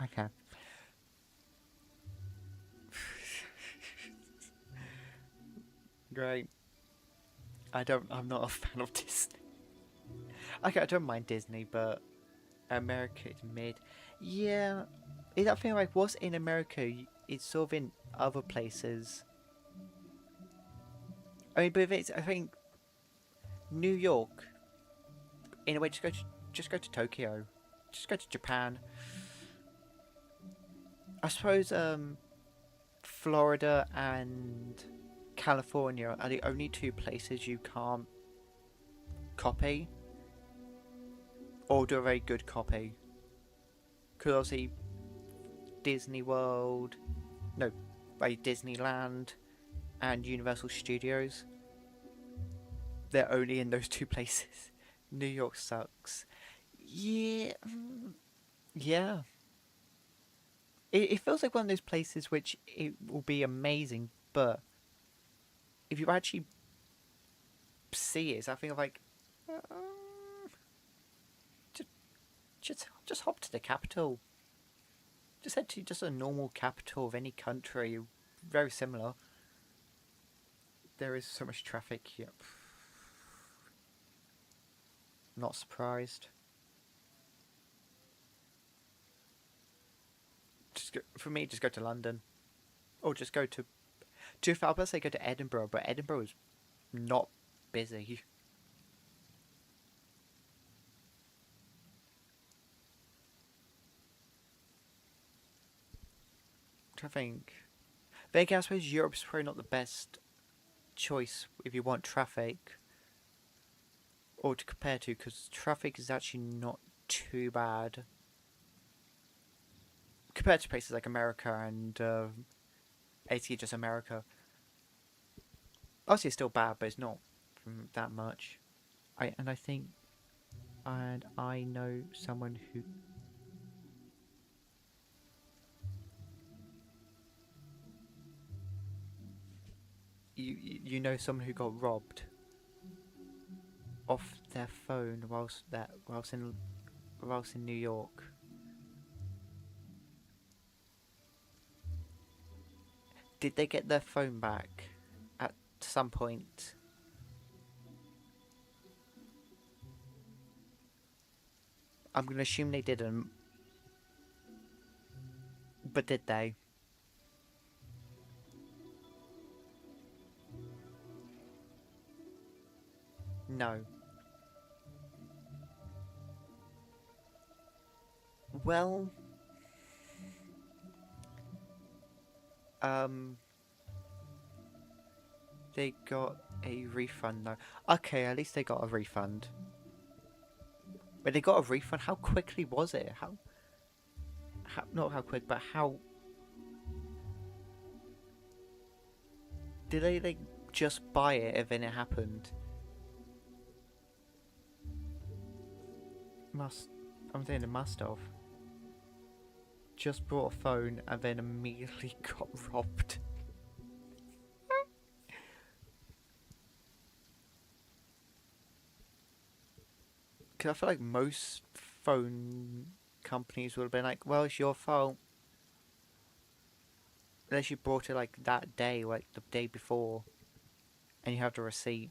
Okay. Great. I'm not a fan of Disney. Okay, I don't mind Disney, but America is mid. Yeah, is that thing like what's in America? It's sort of in other places. I mean, but if it's, I think New York. In a way, just go to Tokyo, just go to Japan. I suppose Florida and California are the only two places you can't copy or do a very good copy. Because obviously Disney World, no, Disneyland and Universal Studios, they're only in those two places. New York sucks. Yeah. Yeah. It feels like one of those places which it will be amazing, but if you actually see it, I think like just hop to the capital. Just head to just a normal capital of any country, very similar. There is so much traffic. Yep. Not surprised. For me, just go to London, or just go to. I was about to say go to Edinburgh, but Edinburgh is not busy. I think. But again, I suppose Europe's probably not the best choice if you want traffic, or to compare to, because traffic is actually not too bad compared to places like America and basically just America. Obviously, it's still bad, but it's not from that much. I know someone who. You know someone who got robbed off their phone whilst in New York. Did they get their phone back at some point? I'm gonna assume they didn't. But did they? No. Well, they got a refund though. Okay, at least they got a refund. But they got a refund. How quickly was it? How not how quick, but how did they like just buy it and then it happened? I'm thinking it must have. Just bought a phone and then immediately got robbed. Because I feel like most phone companies would have been like, well, it's your fault. Unless you brought it like that day, like the day before, and you have the receipt.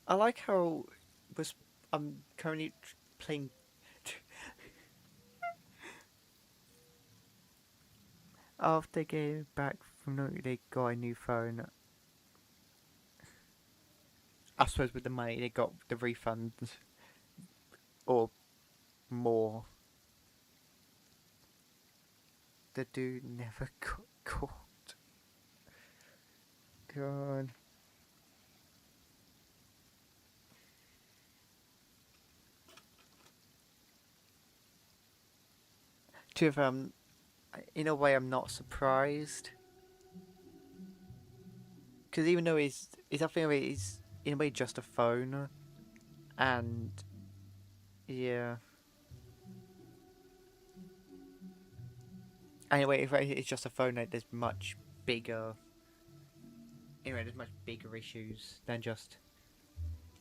I like how I'm currently playing. After getting back from they got a new phone. I suppose with the money they got the refunds or more. The dude never got caught. God. To in a way, I'm not surprised. Because even though he's I think he's in a way just a phone, and yeah. Anyway, if it's just a phone, like, there's much bigger. Anyway, there's much bigger issues than just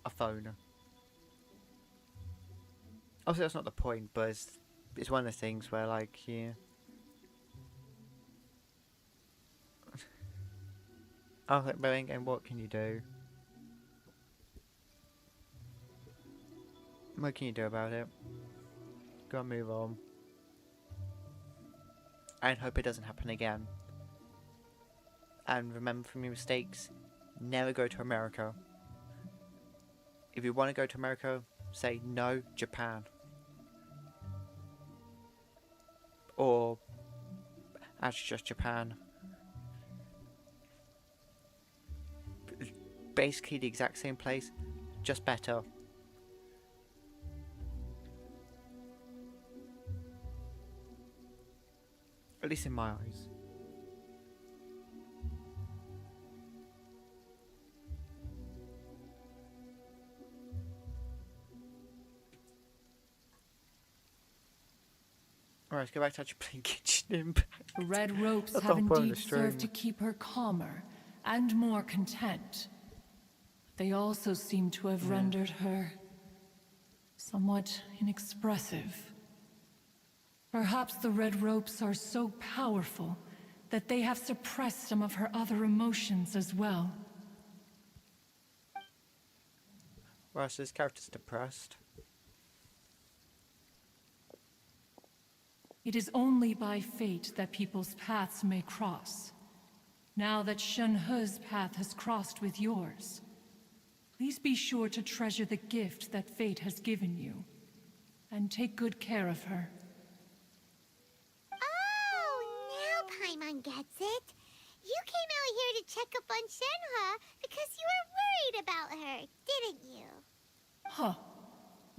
a phone. Obviously, that's not the point, but it's one of the things where, like, yeah. Oh, but again, what can you do? What can you do about it? Gotta move on. And hope it doesn't happen again. And remember from your mistakes, never go to America. If you want to go to America, say no, Japan. Or actually just Japan. Basically the exact same place, just better. At least in my eyes. Alright, let's go back to actually playing Genshin Impact. The red ropes That's have not part of indeed the stream. served to keep her calmer and more content. They also seem to have rendered her somewhat inexpressive. Perhaps the red ropes are so powerful that they have suppressed some of her other emotions as well. Right, so this character's depressed. It is only by fate that people's paths may cross. Now that Shenhe's path has crossed with yours, please be sure to treasure the gift that fate has given you, and take good care of her. Oh, now Paimon gets it. You came out here to check up on Shenhe because you were worried about her, didn't you? Huh.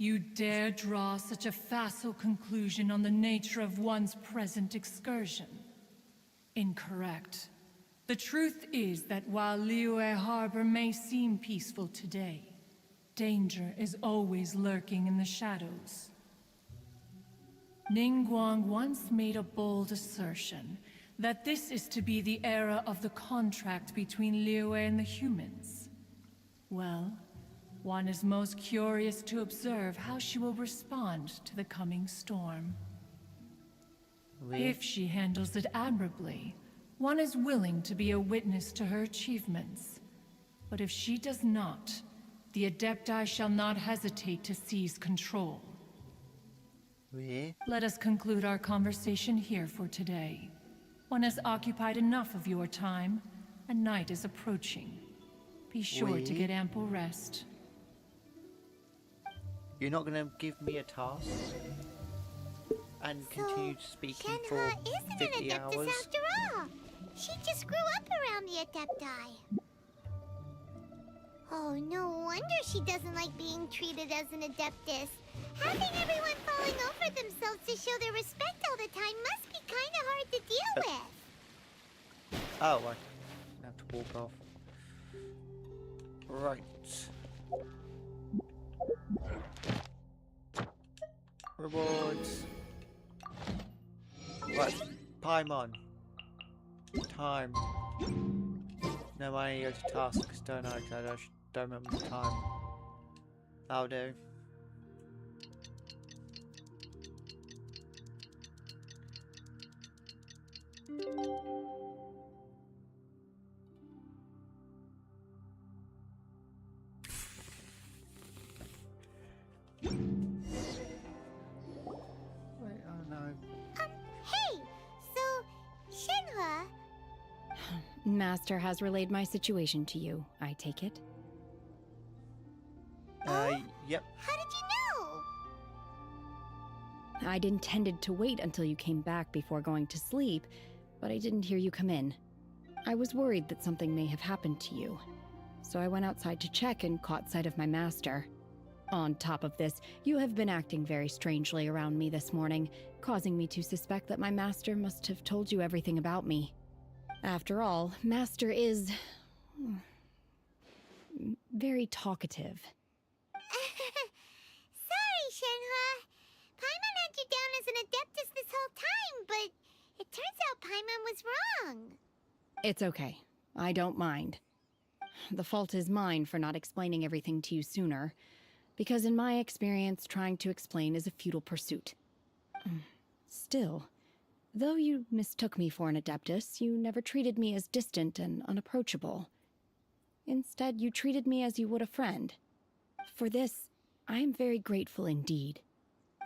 You dare draw such a facile conclusion on the nature of one's present excursion? Incorrect. The truth is that while Liyue Harbor may seem peaceful today, danger is always lurking in the shadows. Ningguang once made a bold assertion that this is to be the era of the contract between Liyue and the humans. Well, one is most curious to observe how she will respond to the coming storm. If she handles it admirably, one is willing to be a witness to her achievements. But if she does not, the Adepti shall not hesitate to seize control. Let us conclude our conversation here for today. One has occupied enough of your time, and night is approaching. Be sure to get ample rest. You're not gonna give me a task and continue speaking for Shenhe isn't 50 an Adeptus hours? after all. She just grew up around the Adepti. Oh, no wonder she doesn't like being treated as an Adeptus. Having everyone falling over themselves to show their respect all the time must be kind of hard to deal with. Oh, I have to walk off. Right. Rewards. Right. Paimon. Time. No, I need to go to tasks, don't I? 'Cause I don't remember the time. That'll do. Wait, oh no. Hey! So, Shenhua, Master has relayed my situation to you, I take it. Yep. how did you know? I'd intended to wait until you came back before going to sleep, but I didn't hear you come in. I was worried that something may have happened to you, so I went outside to check and caught sight of my master. On top of this, you have been acting very strangely around me this morning, causing me to suspect that my master must have told you everything about me. After all, Master is very talkative. Sorry, Shenhua. Paimon had you down as an adeptus this whole time, but it turns out Paimon was wrong. It's okay. I don't mind. The fault is mine for not explaining everything to you sooner, because in my experience, trying to explain is a futile pursuit. Still, though you mistook me for an adeptus, you never treated me as distant and unapproachable. Instead, you treated me as you would a friend. For this, I am very grateful indeed.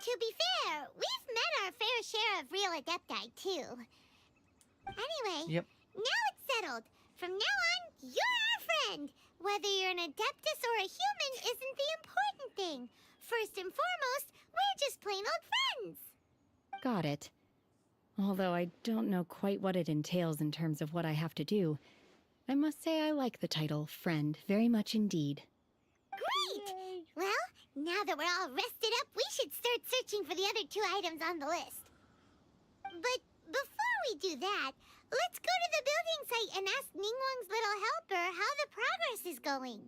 To be fair, we've met our fair share of real adepti, too. Anyway, Yep. now it's settled. From now on, you're our friend. Whether you're an adeptus or a human isn't the important thing. First and foremost, we're just plain old friends. Got it. Although I don't know quite what it entails in terms of what I have to do, I must say I like the title friend very much indeed. Great! Well, now that we're all rested up, we should start searching for the other 2 items on the list. But before we do that, let's go to the building site and ask Ningguang's little helper how the progress is going.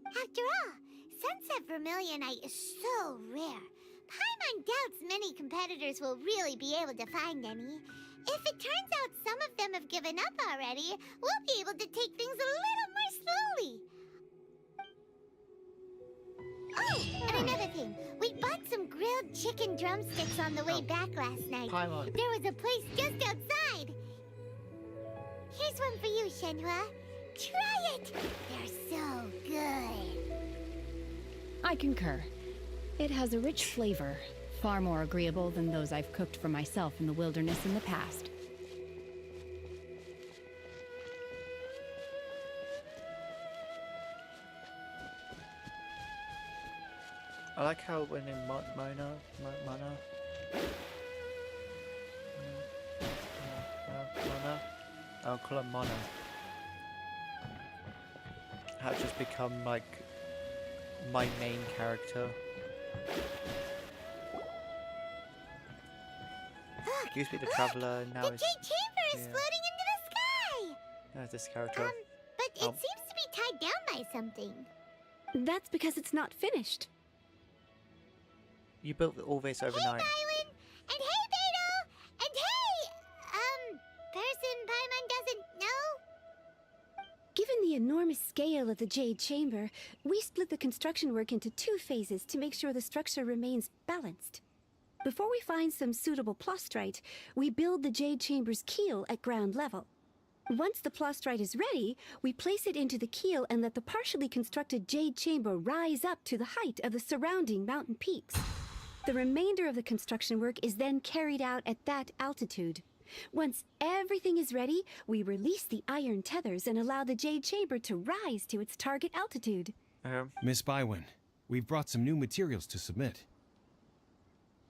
After all, Sunset Vermilionite is so rare. Paimon doubts many competitors will really be able to find any. If it turns out some of them have given up already, we'll be able to take things a little more slowly. Oh, and another thing. We bought some grilled chicken drumsticks on the way back last night. Paimon. There was a place just outside. Here's one for you, Shenhua. Try it. They're so good. I concur. It has a rich flavor, far more agreeable than those I've cooked for myself in the wilderness in the past. I like how when in Mona, I'll call it Mono. How it's just become like my main character. Look, Used to be the Traveler, now the it's Jade Chamber is yeah. floating into the sky. now it's this character. But it Oh. seems to be tied down by something. That's because it's not finished. You built all this Hey, overnight. Bywin! And hey, Beto! And hey, person Paimon doesn't know? Given the enormous scale of the Jade Chamber, we split the construction work into 2 phases to make sure the structure remains balanced. Before we find some suitable plastrite, we build the Jade Chamber's keel at ground level. Once the plastrite is ready, we place it into the keel and let the partially constructed Jade Chamber rise up to the height of the surrounding mountain peaks. The remainder of the construction work is then carried out at that altitude. Once everything is ready, we release the iron tethers and allow the Jade Chamber to rise to its target altitude. Miss Bywin, we've brought some new materials to submit.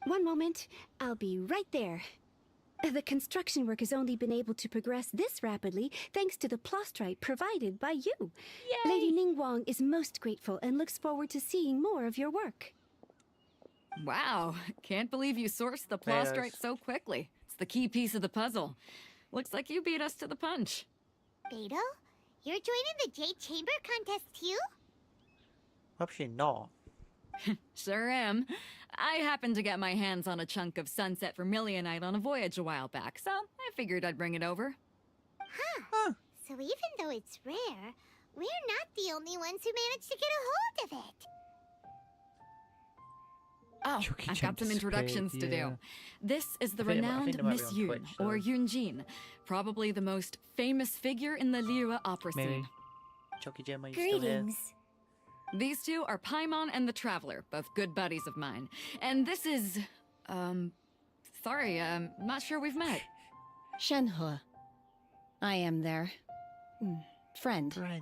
One moment, I'll be right there. The construction work has only been able to progress this rapidly thanks to the plastrite provided by you. Yay! Lady Ningguang is most grateful and looks forward to seeing more of your work. Wow, can't believe you sourced the plastrite so quickly. It's the key piece of the puzzle. Looks like you beat us to the punch. Beto, you're joining the Jade Chamber contest too? Actually, not. Sure am. I happened to get my hands on a chunk of sunset vermilionite on a voyage a while back, so I figured I'd bring it over. Huh. So even though it's rare, we're not the only ones who managed to get a hold of it. Oh, Chucky I've got some Champs introductions paid, to yeah. do. This is the I think renowned they might be Miss on Yoon, Twitch, or so- Yoonjin, probably the most famous figure in the Liyue opera Maybe. scene. Chucky Jim, are you still here? Greetings. These two are Paimon and the Traveler, both good buddies of mine. And this is, sorry, not sure we've met. Shenhe. I am their friend. Friend.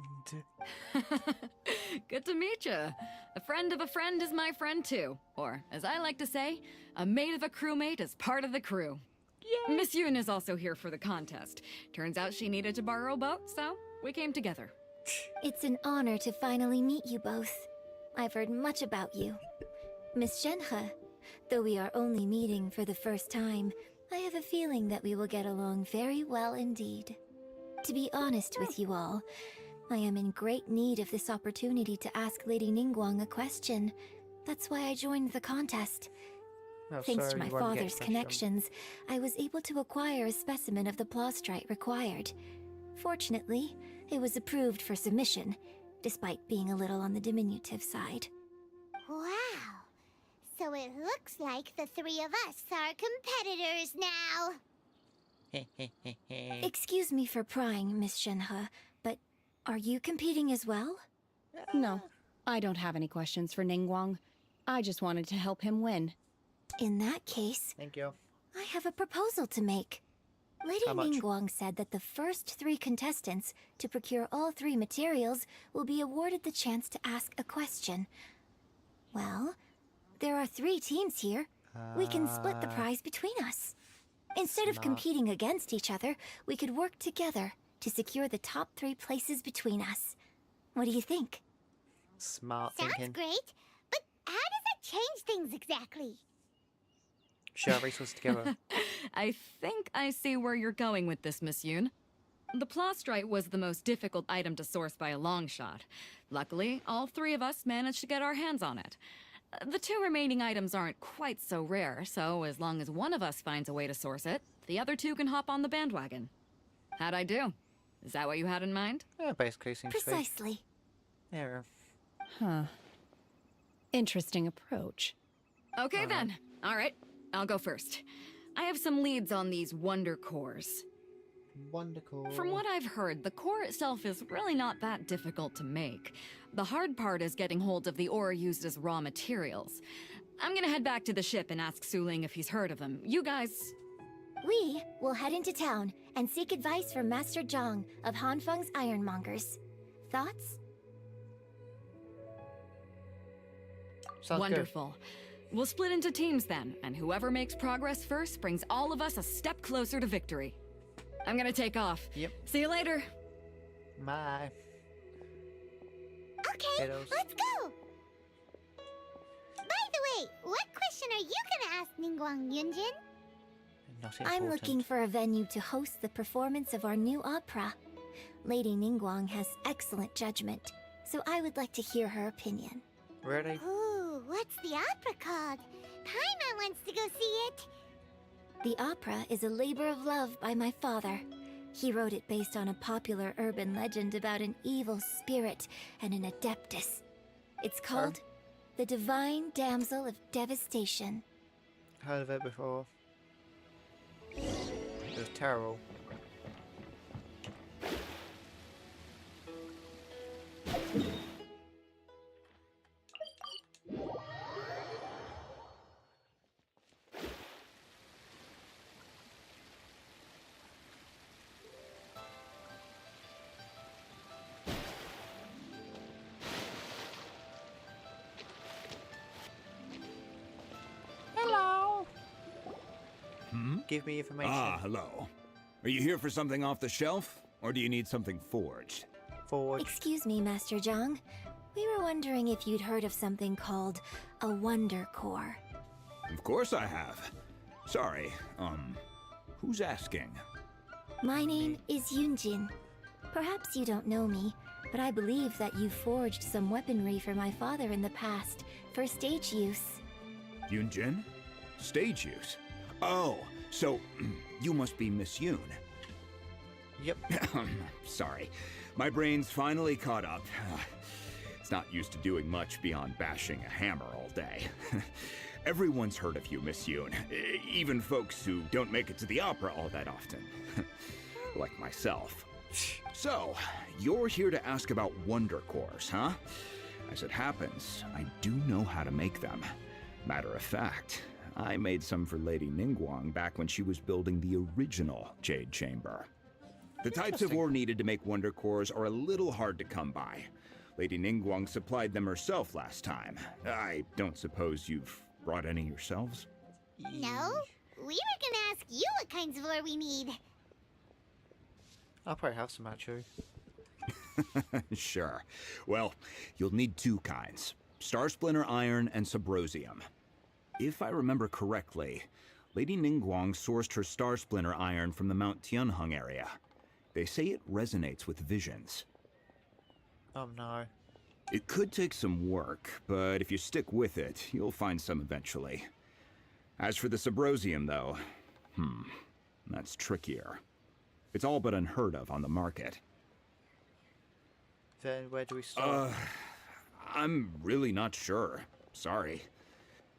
Good to meet you. A friend of a friend is my friend too. Or, as I like to say, a mate of a crewmate is part of the crew. Yay! Miss Yoon is also here for the contest. Turns out she needed to borrow a boat, so we came together. It's an honor to finally meet you both. I've heard much about you. Miss Shenhe, though we are only meeting for the first time, I have a feeling that we will get along very well indeed. To be honest with you all, I am in great need of this opportunity to ask Lady Ningguang a question. That's why I joined the contest. Oh, Thanks to sorry, my you won't get father's question. connections, I was able to acquire a specimen of the plastrite required. Fortunately, it was approved for submission, despite being a little on the diminutive side. Wow. So it looks like the three of us are competitors now. Excuse me for prying, Miss Shenhe, but are you competing as well? No, I don't have any questions for Ningguang. I just wanted to help him win. In that case, Thank you. I have a proposal to make. Lady How much? Ningguang said that the first 3 contestants to procure all 3 materials will be awarded the chance to ask a question. Well, there are 3 teams here. We can split the prize between us. Instead of Smart. competing against each other, we could work together to secure the top 3 places between us. What do you think? Smart Sounds thinking. great, but how does that change things exactly? Share resources together. I think I see where you're going with this, Miss Yoon. The plastrite was the most difficult item to source by a long shot. Luckily, all 3 of us managed to get our hands on it. The 2 remaining items aren't quite so rare, so as long as one of us finds a way to source it, the other 2 can hop on the bandwagon. How'd I do? Is that what you had in mind? Yeah, basically seems to be. Precisely. Yeah. Huh. Interesting approach. Okay then. All right, I'll go first. I have some leads on these wonder cores. Wonderful. From what I've heard, the core itself is really not that difficult to make. The hard part is getting hold of the ore used as raw materials. I'm gonna head back to the ship and ask Su Ling if he's heard of them. You guys... We will head into town and seek advice from Master Zhang of Hanfeng's Ironmongers. Thoughts? Sounds Wonderful. We'll split into teams then, and whoever makes progress first brings all of us a step closer to victory. I'm gonna take off. Yep. See you later. good. Bye. Okay, Kiddos. let's go. By the way, what question are you gonna ask Ningguang Yunjin? Not I'm important. looking for a venue to host the performance of our new opera. Lady Ningguang has excellent judgment, so I would like to hear her opinion. Really? Ooh, what's the opera called? Paimon wants to go see it. The opera is a labor of love by my father. He wrote it based on a popular urban legend about an evil spirit and an adeptus. It's called The Divine Damsel of Devastation. Heard of it before. It was terrible. Hello. Give me information. Ah, hello. Are you here for something off the shelf, or do you need something forged? Forge. Excuse me, Master Zhang. We were wondering if you'd heard of something called a Wonder Core. Of course I have. Sorry, who's asking? My name is Yunjin. Perhaps you don't know me, but I believe that you forged some weaponry for my father in the past, for stage use. Yunjin? Stage use? Oh, so you must be Miss Yoon. Yep. Sorry. My brain's finally caught up. It's not used to doing much beyond bashing a hammer all day. Everyone's heard of you, Miss Yoon. Even folks who don't make it to the opera all that often. Like myself. So, you're here to ask about Wonder Cores, huh? As it happens, I do know how to make them. Matter of fact, I made some for Lady Ningguang back when she was building the original Jade Chamber. The types of ore needed to make Wonder Cores are a little hard to come by. Lady Ningguang supplied them herself last time. I don't suppose you've brought any yourselves? No, we were gonna ask you what kinds of ore we need. I'll probably have some actually. Sure. Well, you'll need two kinds. Star Splinter Iron and Subrosium. If I remember correctly, Lady Ningguang sourced her Star Splinter Iron from the Mount Tianheng area. They say it resonates with visions. Oh no. It could take some work, but if you stick with it, you'll find some eventually. As for the Subrosium, though, that's trickier. It's all but unheard of on the market. Then where do we start? I'm really not sure. Sorry.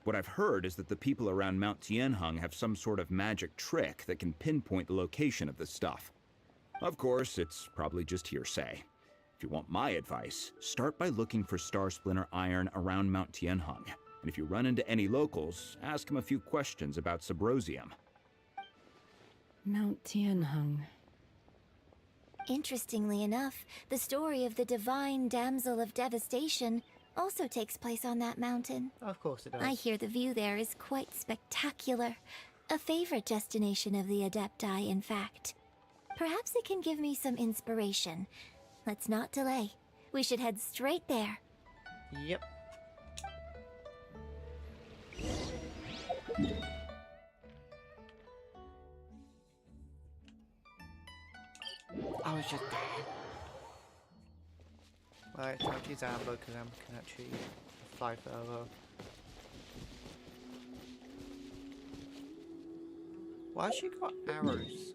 What I've heard is that the people around Mount Tianheng have some sort of magic trick that can pinpoint the location of the stuff. Of course, it's probably just hearsay. If you want my advice, start by looking for Star Splinter Iron around Mount Tianheng. And if you run into any locals, ask them a few questions about Subrosium. Mount Tianheng. Interestingly enough, the story of the divine damsel of devastation also takes place on that mountain. Of course it does. I hear the view there is quite spectacular. A favorite destination of the Adepti, in fact. Perhaps it can give me some inspiration. Let's not delay. We should head straight there. Yep. I was just there. Right, time to use Amber because Amber can actually fly further. Why has she got arrows?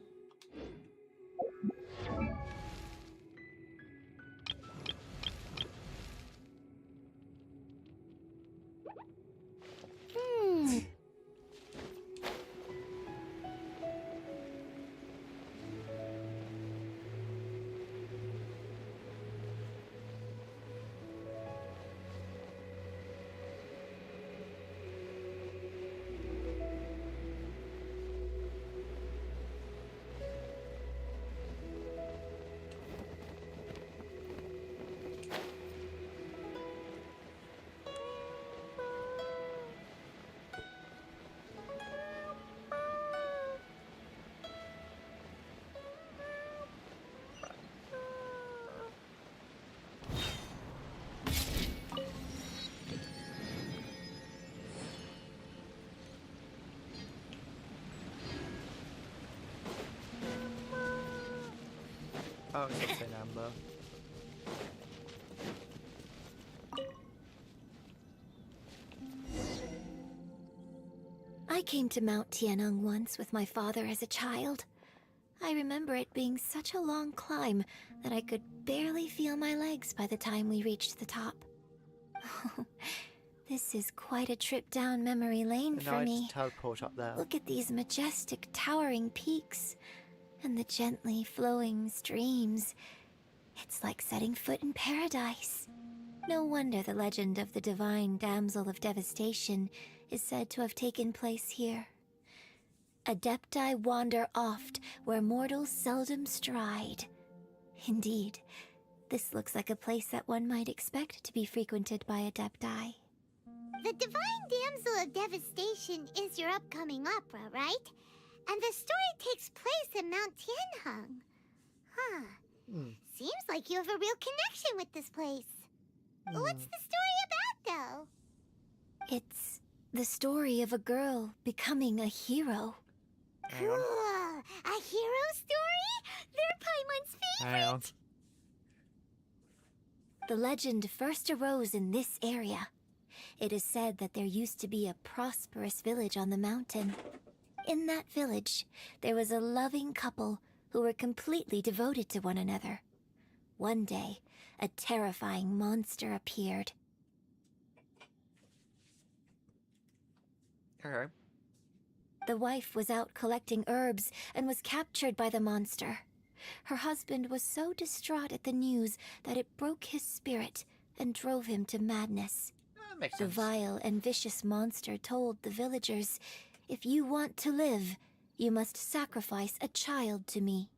Oh, it's just an Amber. I came to Mount Tianheng once with my father as a child. I remember it being such a long climb that I could barely feel my legs by the time we reached the top. This is quite a trip down memory lane And for now I me. just teleport up there. Look at these majestic, towering peaks and the gently flowing streams. It's like setting foot in paradise. No wonder the legend of the divine damsel of devastation is said to have taken place here. Adepti wander oft where mortals seldom stride. Indeed, this looks like a place that one might expect to be frequented by Adepti. The Divine Damsel of Devastation is your upcoming opera, right? And the story takes place in Mount Tianheng. Huh. Seems like you have a real connection with this place. What's the story about, though? It's the story of a girl becoming a hero. Cool. A hero story? They're Paimon's favorite. Hang on. The legend first arose in this area. It is said that there used to be a prosperous village on the mountain. In that village, there was a loving couple who were completely devoted to one another. One day, a terrifying monster appeared. Okay. The wife was out collecting herbs and was captured by the monster. Her husband was so distraught at the news that it broke his spirit and drove him to madness. Makes The sense. vile and vicious monster told the villagers, "If you want to live, you must sacrifice a child to me."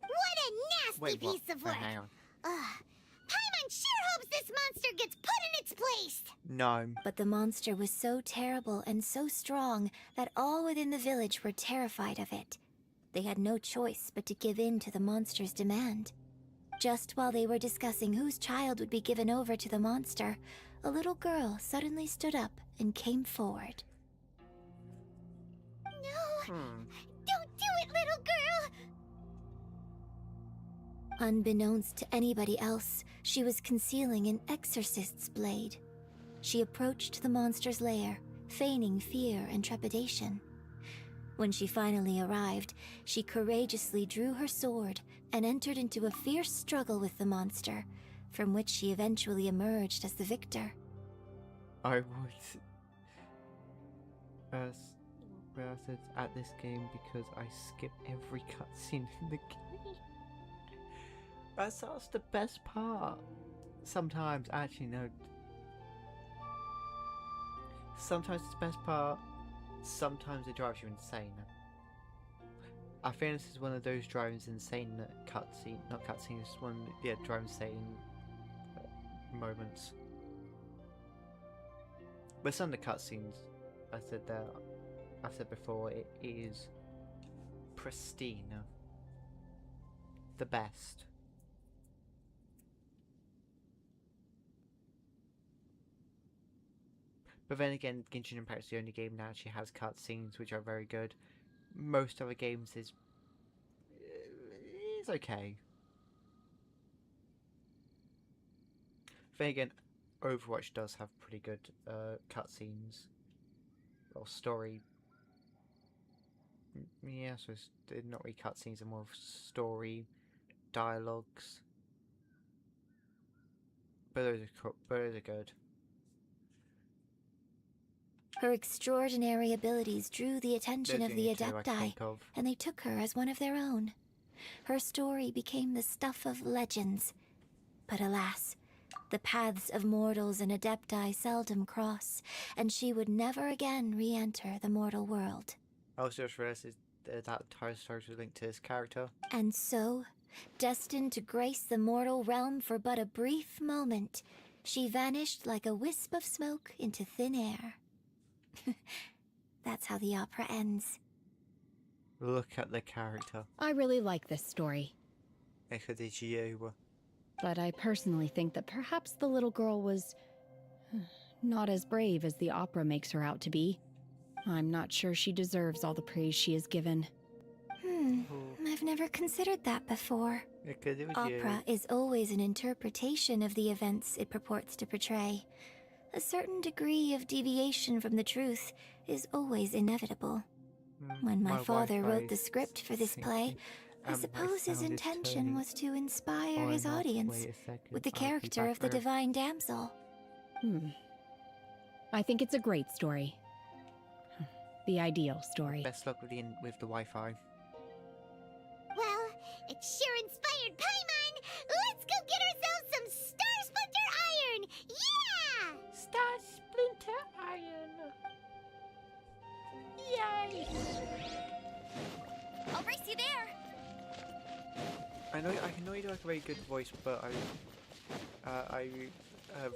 What a nasty Wait, what? piece of work! Hang on. Paimon sure hopes this monster gets put in its place! No. But the monster was so terrible and so strong that all within the village were terrified of it. They had no choice but to give in to the monster's demand. Just while they were discussing whose child would be given over to the monster, a little girl suddenly stood up and came forward. No! Hmm. Don't do it, little girl! Unbeknownst to anybody else, she was concealing an exorcist's blade. She approached the monster's lair, feigning fear and trepidation. When she finally arrived, she courageously drew her sword and entered into a fierce struggle with the monster, from which she eventually emerged as the victor. I would realize it's at this game because I skip every cutscene in the game. That's the best part. Sometimes, actually no. Sometimes it's the best part. Sometimes it drives you insane. I think this is one of those drives insane cutscene, not cutscenes, one, yeah, drive insane moments. But some of the cutscenes, I said before, it is pristine. The best. But then again, Genshin Impact is the only game that actually has cutscenes, which are very good. Most other games is okay. Then again, Overwatch does have pretty good cutscenes or story. Yeah, so it's not really cutscenes, they're more of story, dialogues. But those are good. Her extraordinary abilities drew the attention Those of are the only two I can Adepti, think of. and they took her as one of their own. Her story became the stuff of legends. But alas, the paths of mortals and Adepti seldom cross, and she would never again re-enter the mortal world. I also just realised that entire story was linked to this character. And so, destined to grace the mortal realm for but a brief moment, she vanished like a wisp of smoke into thin air. That's how the opera ends. Look at the character. I really like this story. Because it's you. But I personally think that perhaps the little girl was not as brave as the opera makes her out to be. I'm not sure she deserves all the praise she is given. I've never considered that before. Because it was Opera is always an interpretation of the events it purports to portray. A certain degree of deviation from the truth is always inevitable. When my father wrote the script for this play, I suppose his intention was to inspire his audience with the character of the divine damsel. I think it's a great story. The ideal story. Best luck with the Wi-Fi. Well, it sure inspired Paimon! Let's go get ourselves some Star Splinter Iron! Yeah! Star Splinter Iron! Yay! I'll race you there. I know you do like a very good voice, but I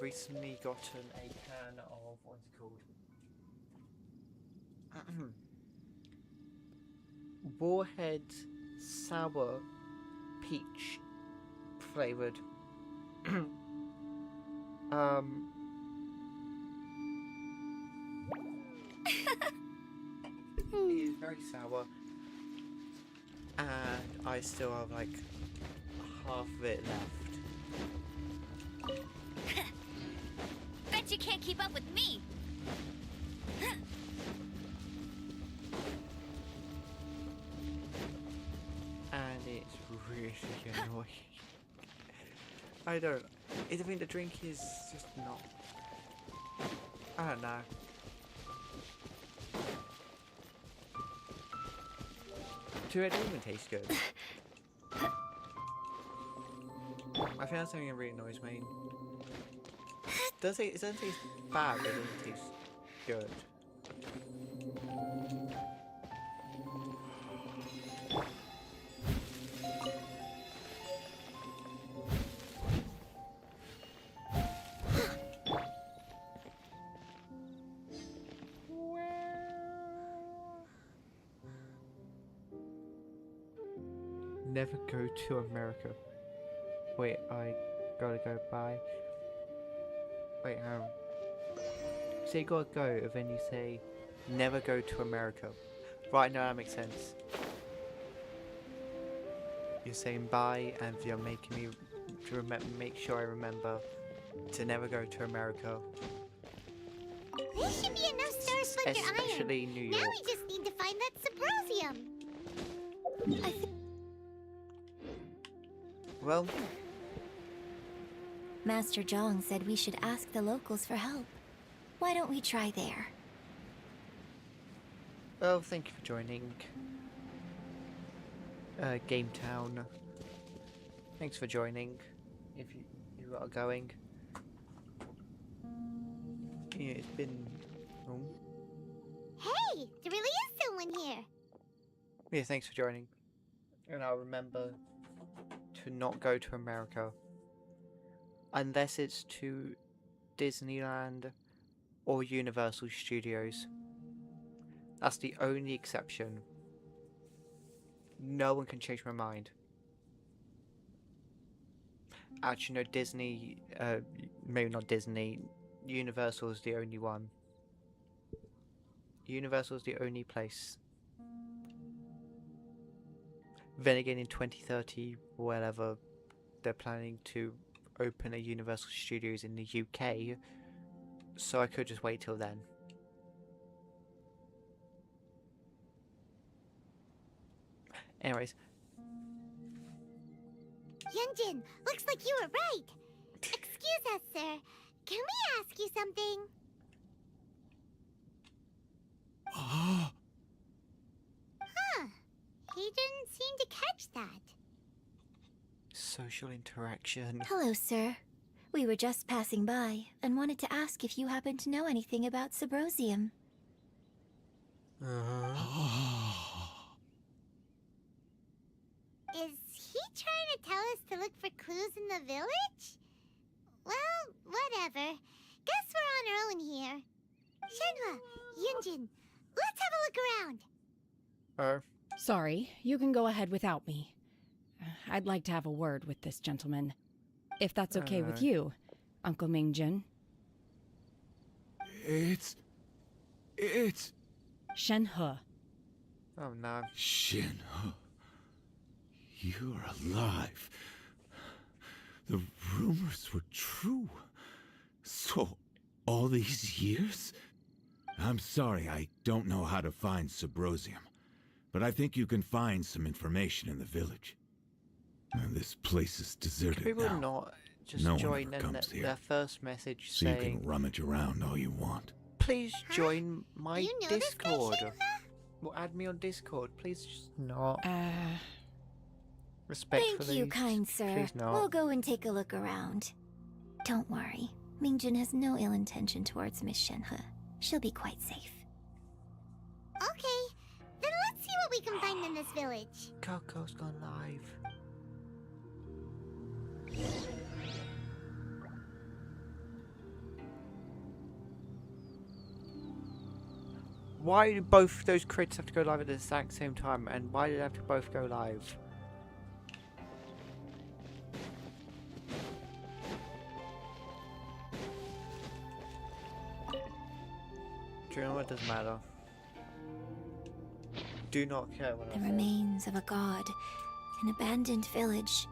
recently gotten a can of what's it called? Warhead sour peach flavored. It is very sour, and I still have like half of it left. Bet you can't keep up with me. And it's really annoying. I think the drink is just not. I don't know. It doesn't even taste good. I think that's something that really annoys me. It doesn't taste bad, but it doesn't taste good. Never go to America. Wait, I gotta go by. Wait, hang on. So you gotta go, and then you say, never go to America. Right, now that makes sense. You're saying bye, and you're making me to make sure I remember to never go to America. There should be enough stars for your iron. Especially New York. Now we just need to find that Subrosium. Well, Master Zhang said we should ask the locals for help. Why don't we try there? well, thank you for joining. Game Town. Thanks for joining. If you are going. Yeah, it's been. Oh. Hey, there really is someone here. Yeah, thanks for joining. And I'll remember to not go to America. Unless it's to Disneyland or Universal Studios. That's the only exception. No one can change my mind. Actually, no, Disney, maybe not Disney, Universal is the only one. Universal is the only place. Then again, in 2030, whatever, they're planning to open a Universal Studios in the UK, so I could just wait till then. Anyways. Yunjin, looks like you were right. Excuse us, sir. Can we ask you something? Huh. He didn't seem to catch that. Social interaction. Hello, sir. We were just passing by and wanted to ask if you happen to know anything about Subrosium. Is he trying to tell us to look for clues in the village? Well, whatever. Guess we're on our own here. Shenhua, Yunjin, let's have a look around. Sorry, you can go ahead without me. I'd like to have a word with this gentleman. If that's okay with you, Uncle Mingjin. It's... Shenhe. Oh no. Shenhe. You're alive. The rumors were true. So, all these years? I'm sorry, I don't know how to find Subrosium. But I think you can find some information in the village. And this place is deserted People now. not just No one join ever in comes here. their first message So you saying, can rummage around all you want. please join my You know this guy, Discord. Shenhua? Well, add me on Discord. Please just not. Thank Respectfully. you, kind sir. Please not. We'll go and take a look around. Don't worry. Mingjin has no ill intention towards Miss Shenhe. She'll be quite safe. Okay, then let's see what we can find in this village. Coco's gone live. Why do both those crits have to go live at the exact same time, and why did they have to both go live? Do you know what? Doesn't matter. Do not care what I The say. remains of a god, an abandoned village,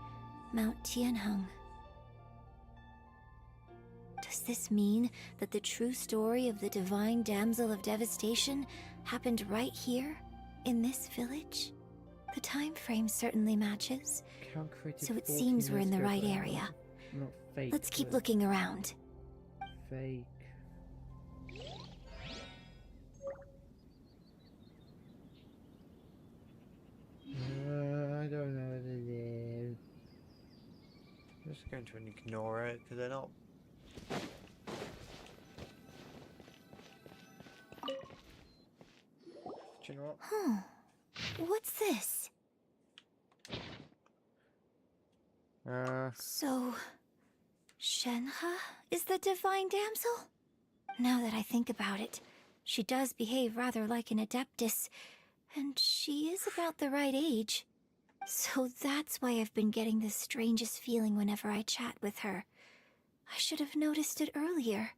Mount Tianheng. To Does this mean that the true story of the divine damsel of devastation happened right here, in this village? The time frame certainly matches, Count created so it 14 seems we're years in the ago, right but area. Not fake. Let's keep but looking around. Fake. I don't know what it is. I'm just going to ignore it because they're not. Do you know what? Huh. What's this? So, Shenhe is the divine damsel? Now that I think about it, she does behave rather like an adeptus, and she is about the right age. So that's why I've been getting the strangest feeling whenever I chat with her. I should have noticed it earlier.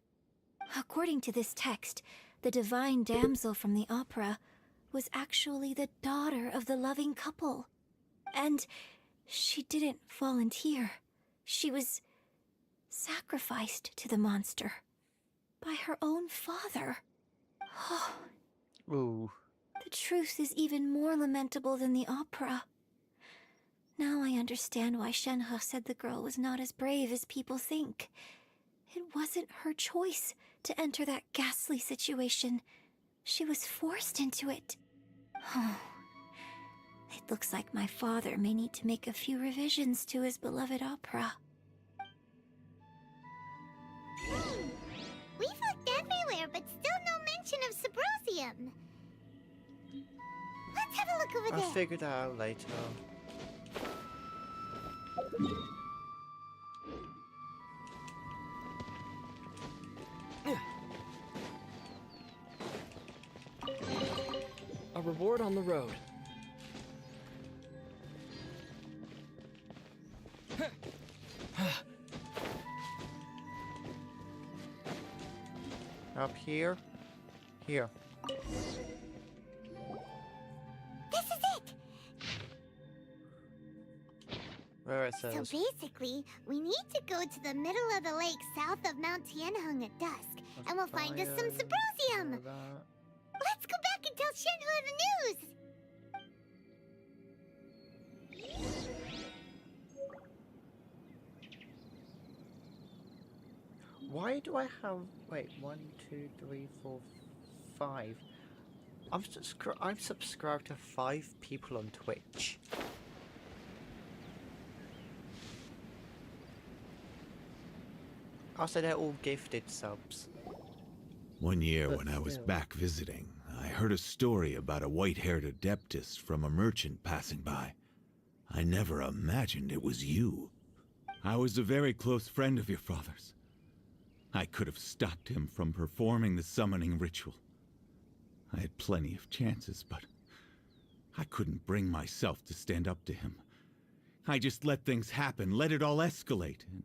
According to this text, the divine damsel from the opera was actually the daughter of the loving couple. And she didn't volunteer. She was sacrificed to the monster by her own father. Oh, Ooh. the truth is even more lamentable than the opera. Now I understand why Shenhe said the girl was not as brave as people think. It wasn't her choice to enter that ghastly situation. She was forced into it. Oh, it looks like my father may need to make a few revisions to his beloved opera. We've looked everywhere, but still no mention of Sabrosium. Let's have a look over I'll there. figure that out later. A reward on the road. Up here? Here. This is it! Where it So says. basically, we need to go to the middle of the lake south of Mount Tianheng at dusk, and we'll find us some Sabrosium! Let's go back and tell Shenhe the news! Why do I have... Wait, 1, 2, 3, 4, 5. I'm subscribed to 5 people on Twitch. Also, they're all gifted subs. One year But when I was still. back visiting, I heard a story about a white-haired adeptus from a merchant passing by. I never imagined it was you. I was a very close friend of your father's. I could have stopped him from performing the summoning ritual. I had plenty of chances, but I couldn't bring myself to stand up to him. I just let things happen, let it all escalate. And,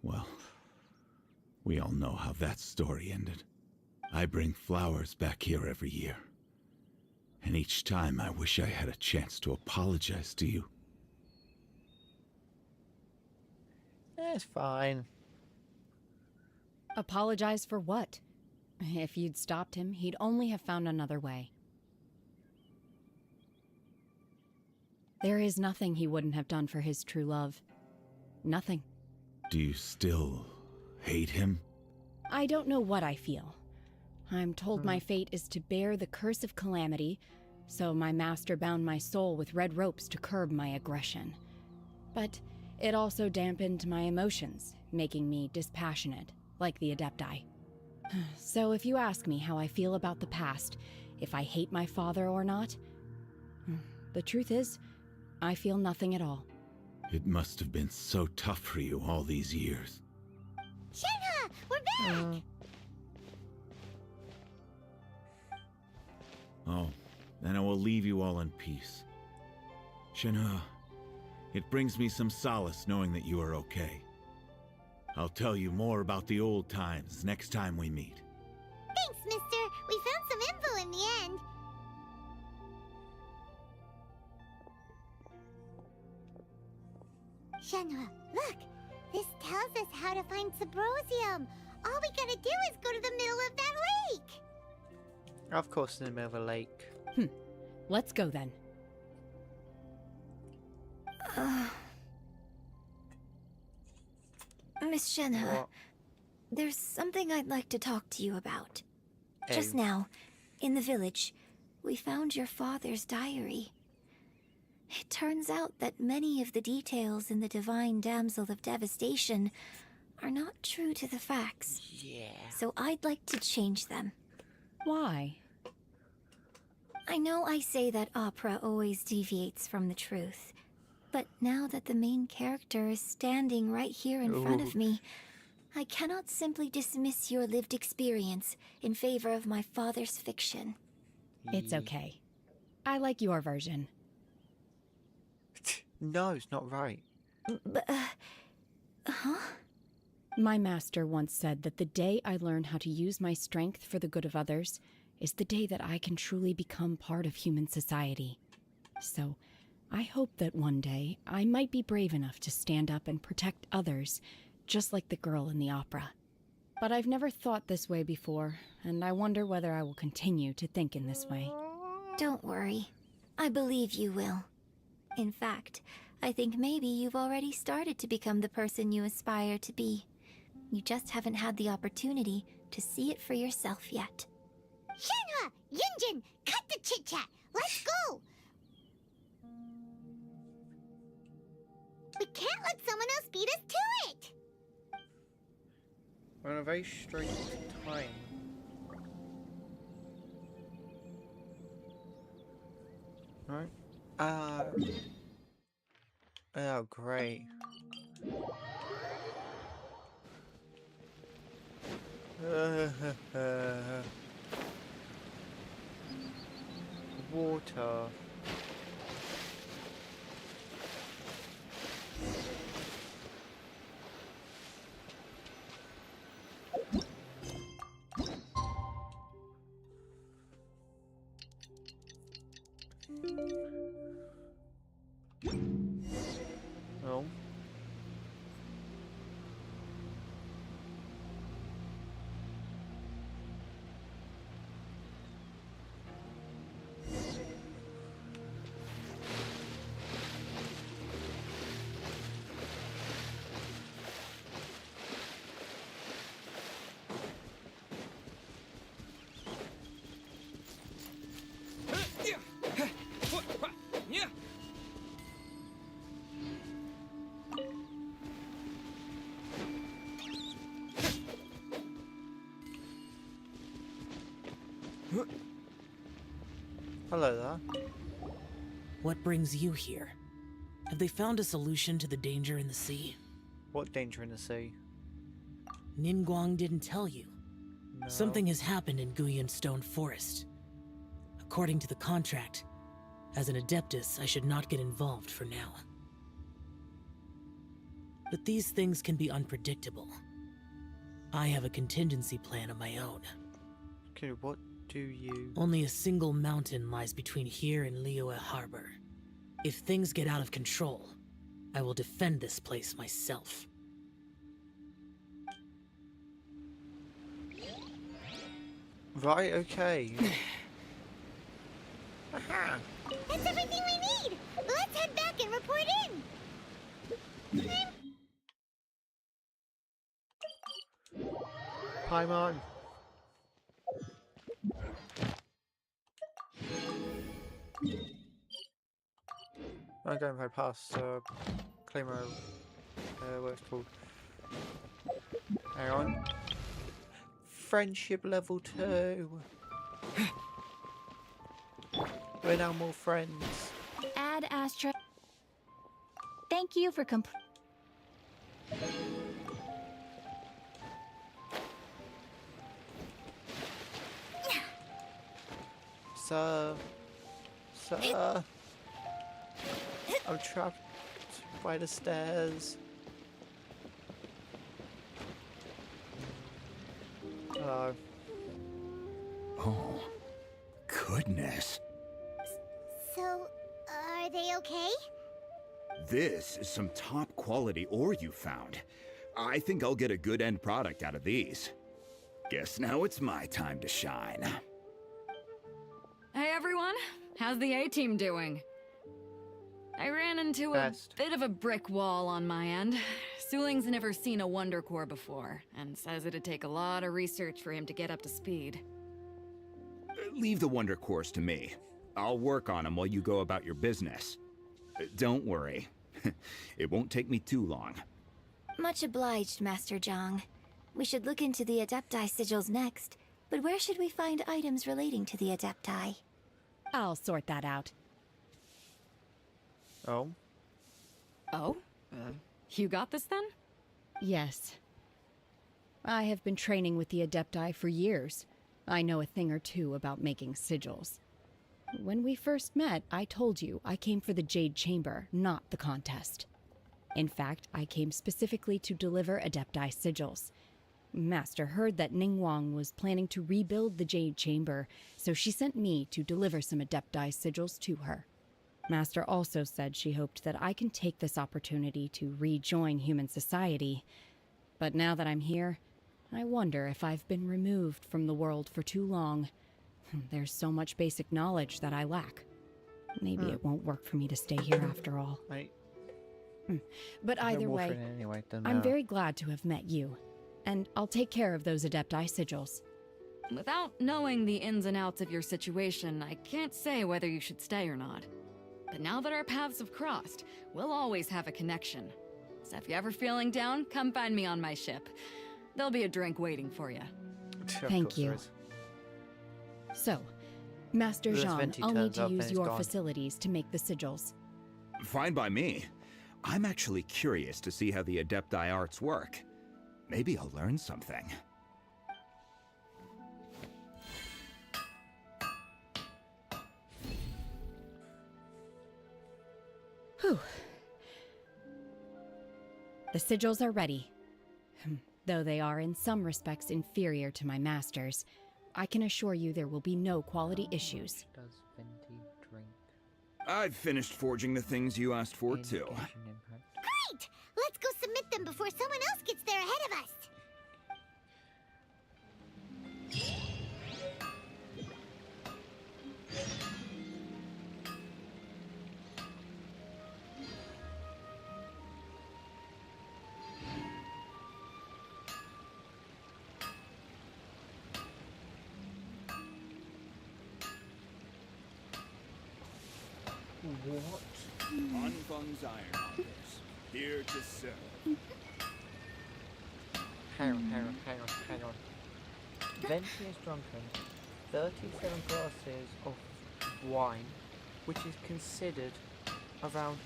well, we all know how that story ended. I bring flowers back here every year. And each time I wish I had a chance to apologize to you. It's fine. Apologize for what? If you'd stopped him, he'd only have found another way. There is nothing he wouldn't have done for his true love. Nothing. Do you still hate him? I don't know what I feel. I'm told my fate is to bear the curse of calamity, so my master bound my soul with red ropes to curb my aggression. But it also dampened my emotions, making me dispassionate, like the Adepti. So if you ask me how I feel about the past, if I hate my father or not, the truth is, I feel nothing at all. It must have been so tough for you all these years. Shenhe, we're back! Oh, then I will leave you all in peace. Shenhe, it brings me some solace knowing that you are okay. I'll tell you more about the old times next time we meet. Thanks, mister. We found some info in the end. Shenhe, look! This tells us how to find Symbrozium. All we gotta do is go to the middle of that lake. Of course, in the middle of a lake. Let's go then. Miss Shenhe, What? there's something I'd like to talk to you about. Just Oh. now, in the village, we found your father's diary. It turns out that many of the details in the Divine Damsel of Devastation are not true to the facts. Yeah. So I'd like to change them. Why? I know I say that opera always deviates from the truth, but now that the main character is standing right here in front of Ooh. me, I cannot simply dismiss your lived experience in favor of my father's fiction. It's okay. I like your version. No, it's not right. But, huh? My master once said that the day I learn how to use my strength for the good of others is the day that I can truly become part of human society. So, I hope that one day I might be brave enough to stand up and protect others, just like the girl in the opera. But I've never thought this way before, and I wonder whether I will continue to think in this way. Don't worry. I believe you will. In fact, I think maybe you've already started to become the person you aspire to be. You just haven't had the opportunity to see it for yourself yet. Shenhe! Yunjin! Cut the chit-chat! Let's go! We can't let someone else beat us to it! We're on a very strict time. Right? Oh, great. Water. Oh. Hello there. What brings you here? Have they found a solution to the danger in the sea? What danger in the sea? Ningguang didn't tell you. No. Something has happened in Guyan Stone Forest. According to the contract, as an Adeptus, I should not get involved for now. But these things can be unpredictable. I have a contingency plan of my own. Okay, what do you... Only a single mountain lies between here and Liyue Harbor. If things get out of control, I will defend this place myself. Right, okay. Aha! That's everything we need! Let's head back and report in! Paimon. I'm going right past Claymore, what it's called. Hang on. Friendship level 2. We're now more friends. Add Astra. Thank you for Sir, I'm trapped by the stairs. Hello. Oh, goodness. So, are they okay? This is some top quality ore you found. I think I'll get a good end product out of these. Guess now it's my time to shine. Hey everyone, how's the A-team doing? I ran into a bit of a brick wall on my end. Suling's never seen a Wonder Core before, and says it'd take a lot of research for him to get up to speed. Leave the Wonder Cores to me. I'll work on them while you go about your business. Don't worry. It won't take me too long. Much obliged, Master Zhang. We should look into the Adepti sigils next, but where should we find items relating to the Adepti? I'll sort that out. Oh? Oh? You got this then? Yes. I have been training with the Adepti for years. I know a thing or two about making sigils. When we first met, I told you I came for the Jade Chamber, not the contest. In fact, I came specifically to deliver Adepti sigils. Master heard that Ningguang was planning to rebuild the Jade Chamber, so she sent me to deliver some Adepti sigils to her. Master also said she hoped that I can take this opportunity to rejoin human society. But now that I'm here, I wonder if I've been removed from the world for too long. There's so much basic knowledge that I lack. Maybe it won't work for me to stay here after all. But either way, I'm very glad to have met you. And I'll take care of those Adepti sigils. Without knowing the ins and outs of your situation, I can't say whether you should stay or not. But now that our paths have crossed, we'll always have a connection. So if you're ever feeling down, come find me on my ship. There'll be a drink waiting for you. Thank you. So, Master Zhang, I'll need to use your facilities to make the sigils. Fine by me. I'm actually curious to see how the Adepti arts work. Maybe I'll learn something. Whew. The sigils are ready. Though they are in some respects inferior to my master's, I can assure you there will be no quality issues. Does Venti drink I've finished forging the things you asked for, too. Genshin Impact? Great! Let's go submit them before someone else gets there ahead of us. What? Anfeng's Ironmongers, here to serve. Hang on. Venti is drunken 37 glasses of wine, which is considered around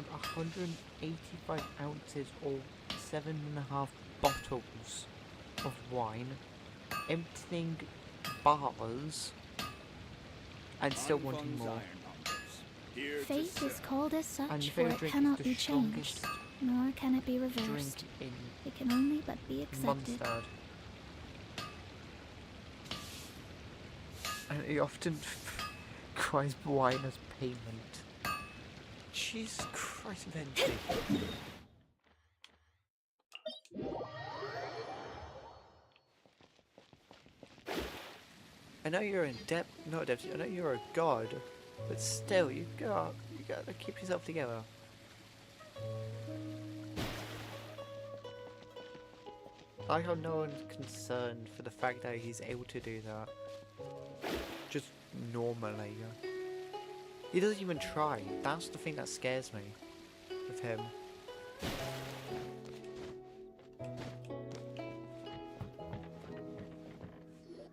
185 ounces or 7.5 bottles of wine, emptying bars and still wanting more. Fate is called as And such, your for favourite it drink cannot is the be changed, strongest nor can it be drink reversed. in It can only but be accepted. Mondstadt. And he often cries wine as payment. Jesus Christ, Venti. I know you're not a depth, I know you're a god, but still, you gotta keep yourself together. I like how no one's concerned for the fact that he's able to do that. Just normally. He doesn't even try. That's the thing that scares me with him.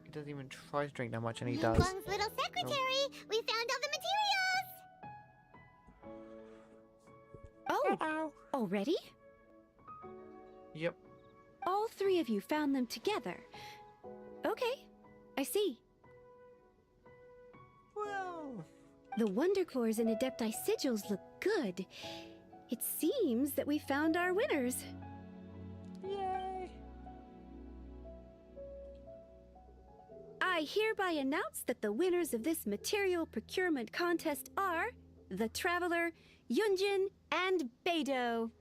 He doesn't even try to drink that much, and he does. Ningguang's little secretary! We found all the materials! Oh, already? Yep. All three of you found them together. Okay, I see. Well, the Wonder Cores and Adepti sigils look good. It seems that we found our winners. Yay! I hereby announce that the winners of this material procurement contest are the Traveler, Yunjin, and Beidou.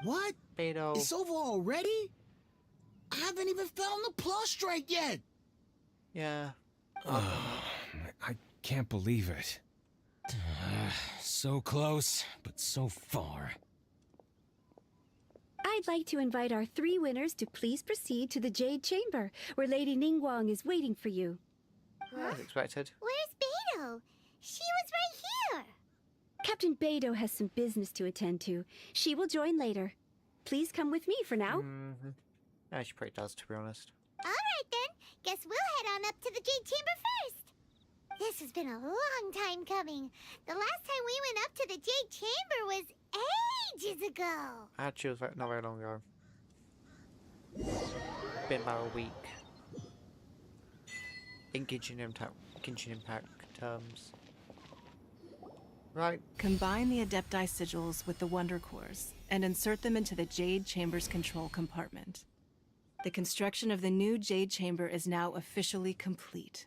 What? Beidou. It's over already? I haven't even found the plus strike yet. Yeah. I can't believe it. So close, but so far. I'd like to invite our 3 winners to please proceed to the Jade Chamber, where Lady Ningguang is waiting for you. As expected. Where's Beidou? She was right here. Captain Beidou has some business to attend to. She will join later. Please come with me for now. Yeah, she probably does, to be honest. All right then. Guess we'll head on up to the Jade Chamber first. This has been a long time coming. The last time we went up to the Jade Chamber was ages ago. Actually, it was not very long ago. Been about a week. In Genshin Impact terms. Right. Combine the Adepti sigils with the Wonder Cores and insert them into the Jade Chamber's control compartment. The construction of the new Jade Chamber is now officially complete.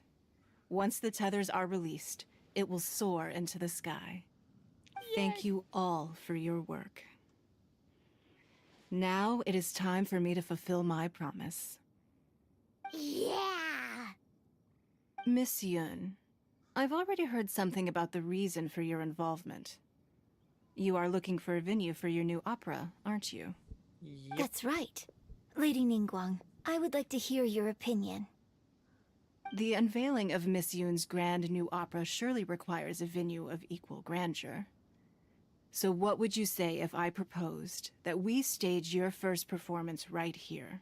Once the tethers are released, it will soar into the sky. Thank you all for your work. Now it is time for me to fulfill my promise. Yeah! Miss Yun, I've already heard something about the reason for your involvement. You are looking for a venue for your new opera, aren't you? That's right. Lady Ningguang, I would like to hear your opinion. The unveiling of Miss Yun's grand new opera surely requires a venue of equal grandeur. So what would you say if I proposed that we stage your first performance right here,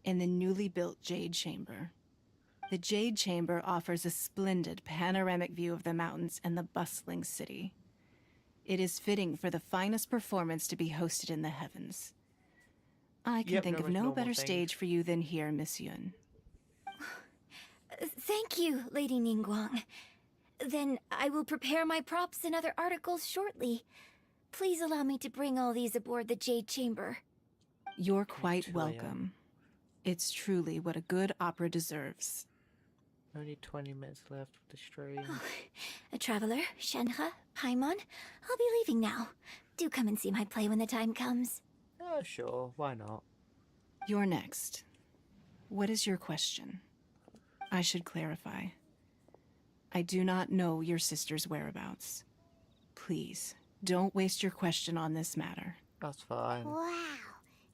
in the newly built Jade Chamber? The Jade Chamber offers a splendid panoramic view of the mountains and the bustling city. It is fitting for the finest performance to be hosted in the heavens. I can think of no better stage for you than here, Miss Yun. Thank you, Lady Ningguang. Then I will prepare my props and other articles shortly. Please allow me to bring all these aboard the Jade Chamber. You're quite welcome. It's truly what a good opera deserves. Only 20 minutes left of the stream. A traveler, Shenhe, Paimon, I'll be leaving now. Do come and see my play when the time comes. Oh, sure. Why not? You're next. What is your question? I should clarify. I do not know your sister's whereabouts. Please, don't waste your question on this matter. That's fine. Wow.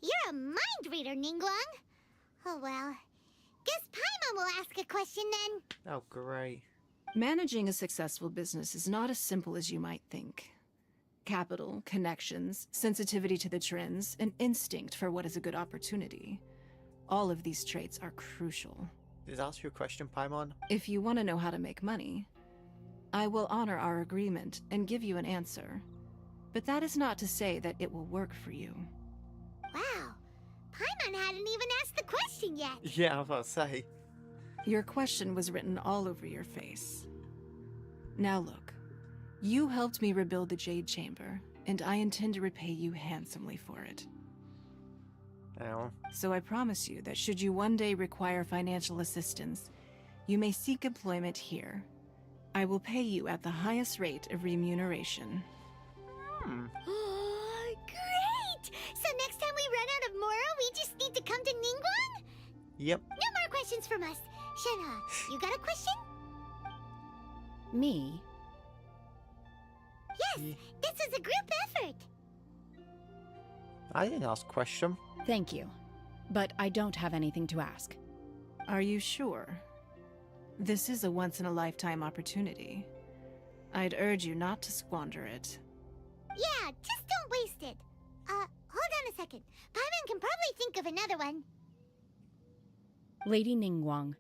You're a mind reader, Ningguang. Oh well. Guess Paimon will ask a question then. Oh, great. Managing a successful business is not as simple as you might think. Capital, connections, sensitivity to the trends, and instinct for what is a good opportunity. All of these traits are crucial. Is that your question, Paimon? If you want to know how to make money, I will honor our agreement and give you an answer. But that is not to say that it will work for you. Wow. Paimon hadn't even asked the question yet. Yeah, I was about to say. Your question was written all over your face. Now look, you helped me rebuild the Jade Chamber, and I intend to repay you handsomely for it. Oh. So I promise you that should you one day require financial assistance, you may seek employment here. I will pay you at the highest rate of remuneration. Oh, great! So next time we run out of Moro, we just need to come to Ningguang? Yep. No more questions from us. Shenhe, you got a question? Me? Yes, this is a group effort. I didn't ask a question. Thank you. But I don't have anything to ask. Are you sure? This is a once-in-a-lifetime opportunity. I'd urge you not to squander it. Yeah, just don't waste it. Hold on a second. Paimon can probably think of another one. Lady Ningguang,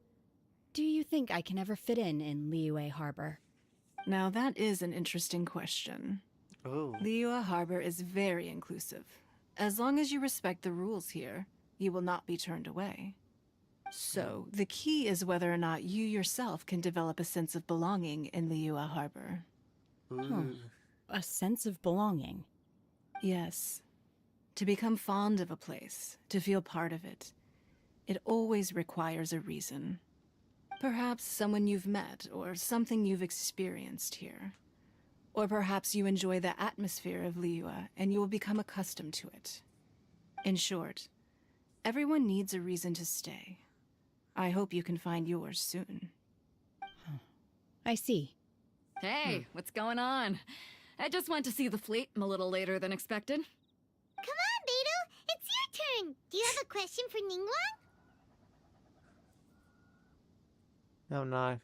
do you think I can ever fit in Liyue Harbor? Now that is an interesting question. Oh. Liyue Harbor is very inclusive. As long as you respect the rules here, you will not be turned away. So, the key is whether or not you yourself can develop a sense of belonging in Liyue Harbor. A sense of belonging? Yes. To become fond of a place, to feel part of it, it always requires a reason. Perhaps someone you've met, or something you've experienced here. Or perhaps you enjoy the atmosphere of Liyue and you will become accustomed to it. In short, everyone needs a reason to stay. I hope you can find yours soon. I see. Hey, what's going on? I just went to see the fleet a little later than expected. Come on, Beidou! It's your turn! Do you have a question for Ningguang? Oh no.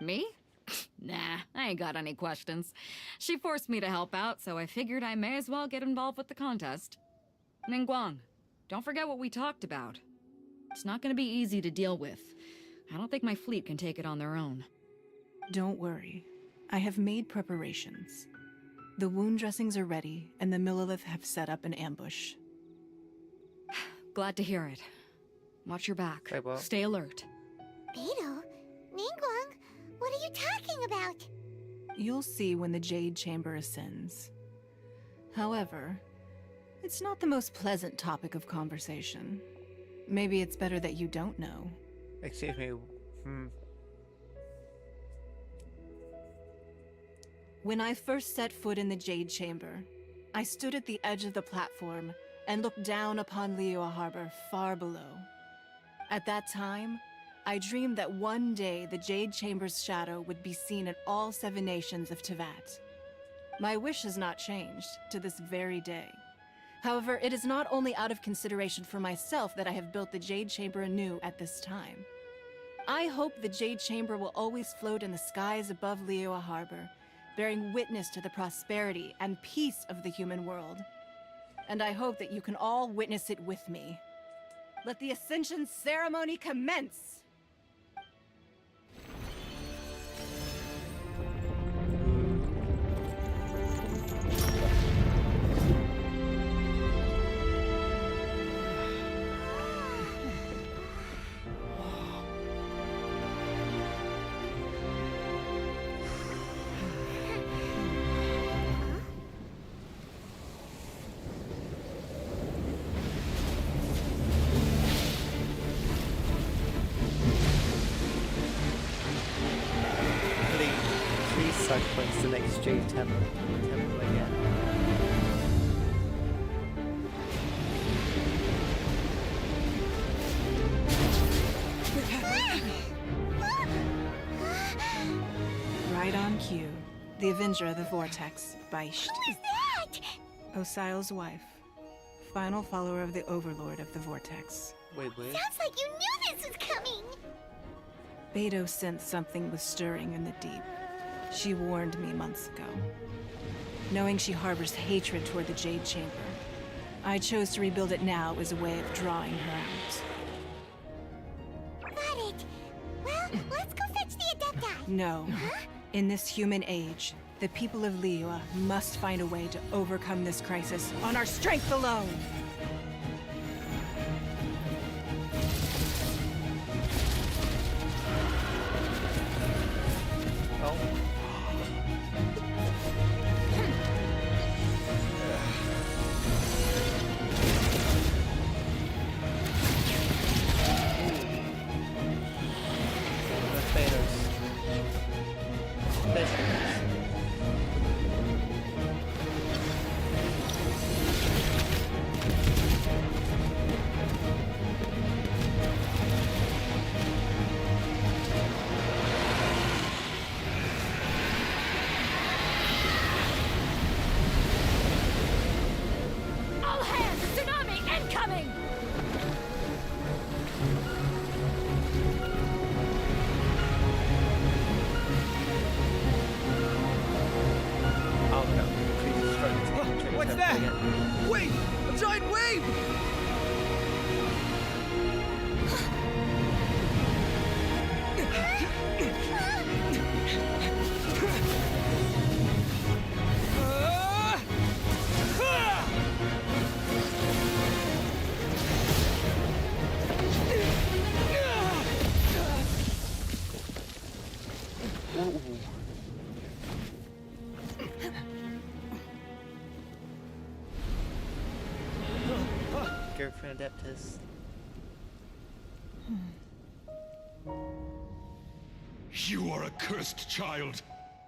Me? Nah, I ain't got any questions. She forced me to help out, so I figured I may as well get involved with the contest. Ningguang, don't forget what we talked about. It's not gonna be easy to deal with. I don't think my fleet can take it on their own. Don't worry. I have made preparations. The wound dressings are ready, and the Millelith have set up an ambush. Glad to hear it. Watch your back. Very well. Stay alert. Beidou? Ningguang? What are you talking about? You'll see when the Jade Chamber ascends. However, it's not the most pleasant topic of conversation. Maybe it's better that you don't know. Excuse me. When I first set foot in the Jade Chamber, I stood at the edge of the platform and looked down upon Liyue Harbor far below. At that time, I dreamed that one day the Jade Chamber's shadow would be seen in all 7 nations of Teyvat. My wish has not changed to this very day. However, it is not only out of consideration for myself that I have built the Jade Chamber anew at this time. I hope the Jade Chamber will always float in the skies above Liyue Harbor, bearing witness to the prosperity and peace of the human world. And I hope that you can all witness it with me. Let the Ascension ceremony commence! Points the next Jade Temple again. Right on cue. The Avenger of the Vortex, Beisht. Who is that? Osial's wife. Final follower of the Overlord of the Vortex. Wait. Sounds like you knew this was coming! Beidou sensed something was stirring in the deep. She warned me months ago. Knowing she harbors hatred toward the Jade Chamber, I chose to rebuild it now as a way of drawing her out. Got it. Well, let's go fetch the Adepti. No. Huh? In this human age, the people of Liyue must find a way to overcome this crisis on our strength alone! What's that? Wait! A giant wave! Girlfriend Adeptus. You are a cursed child.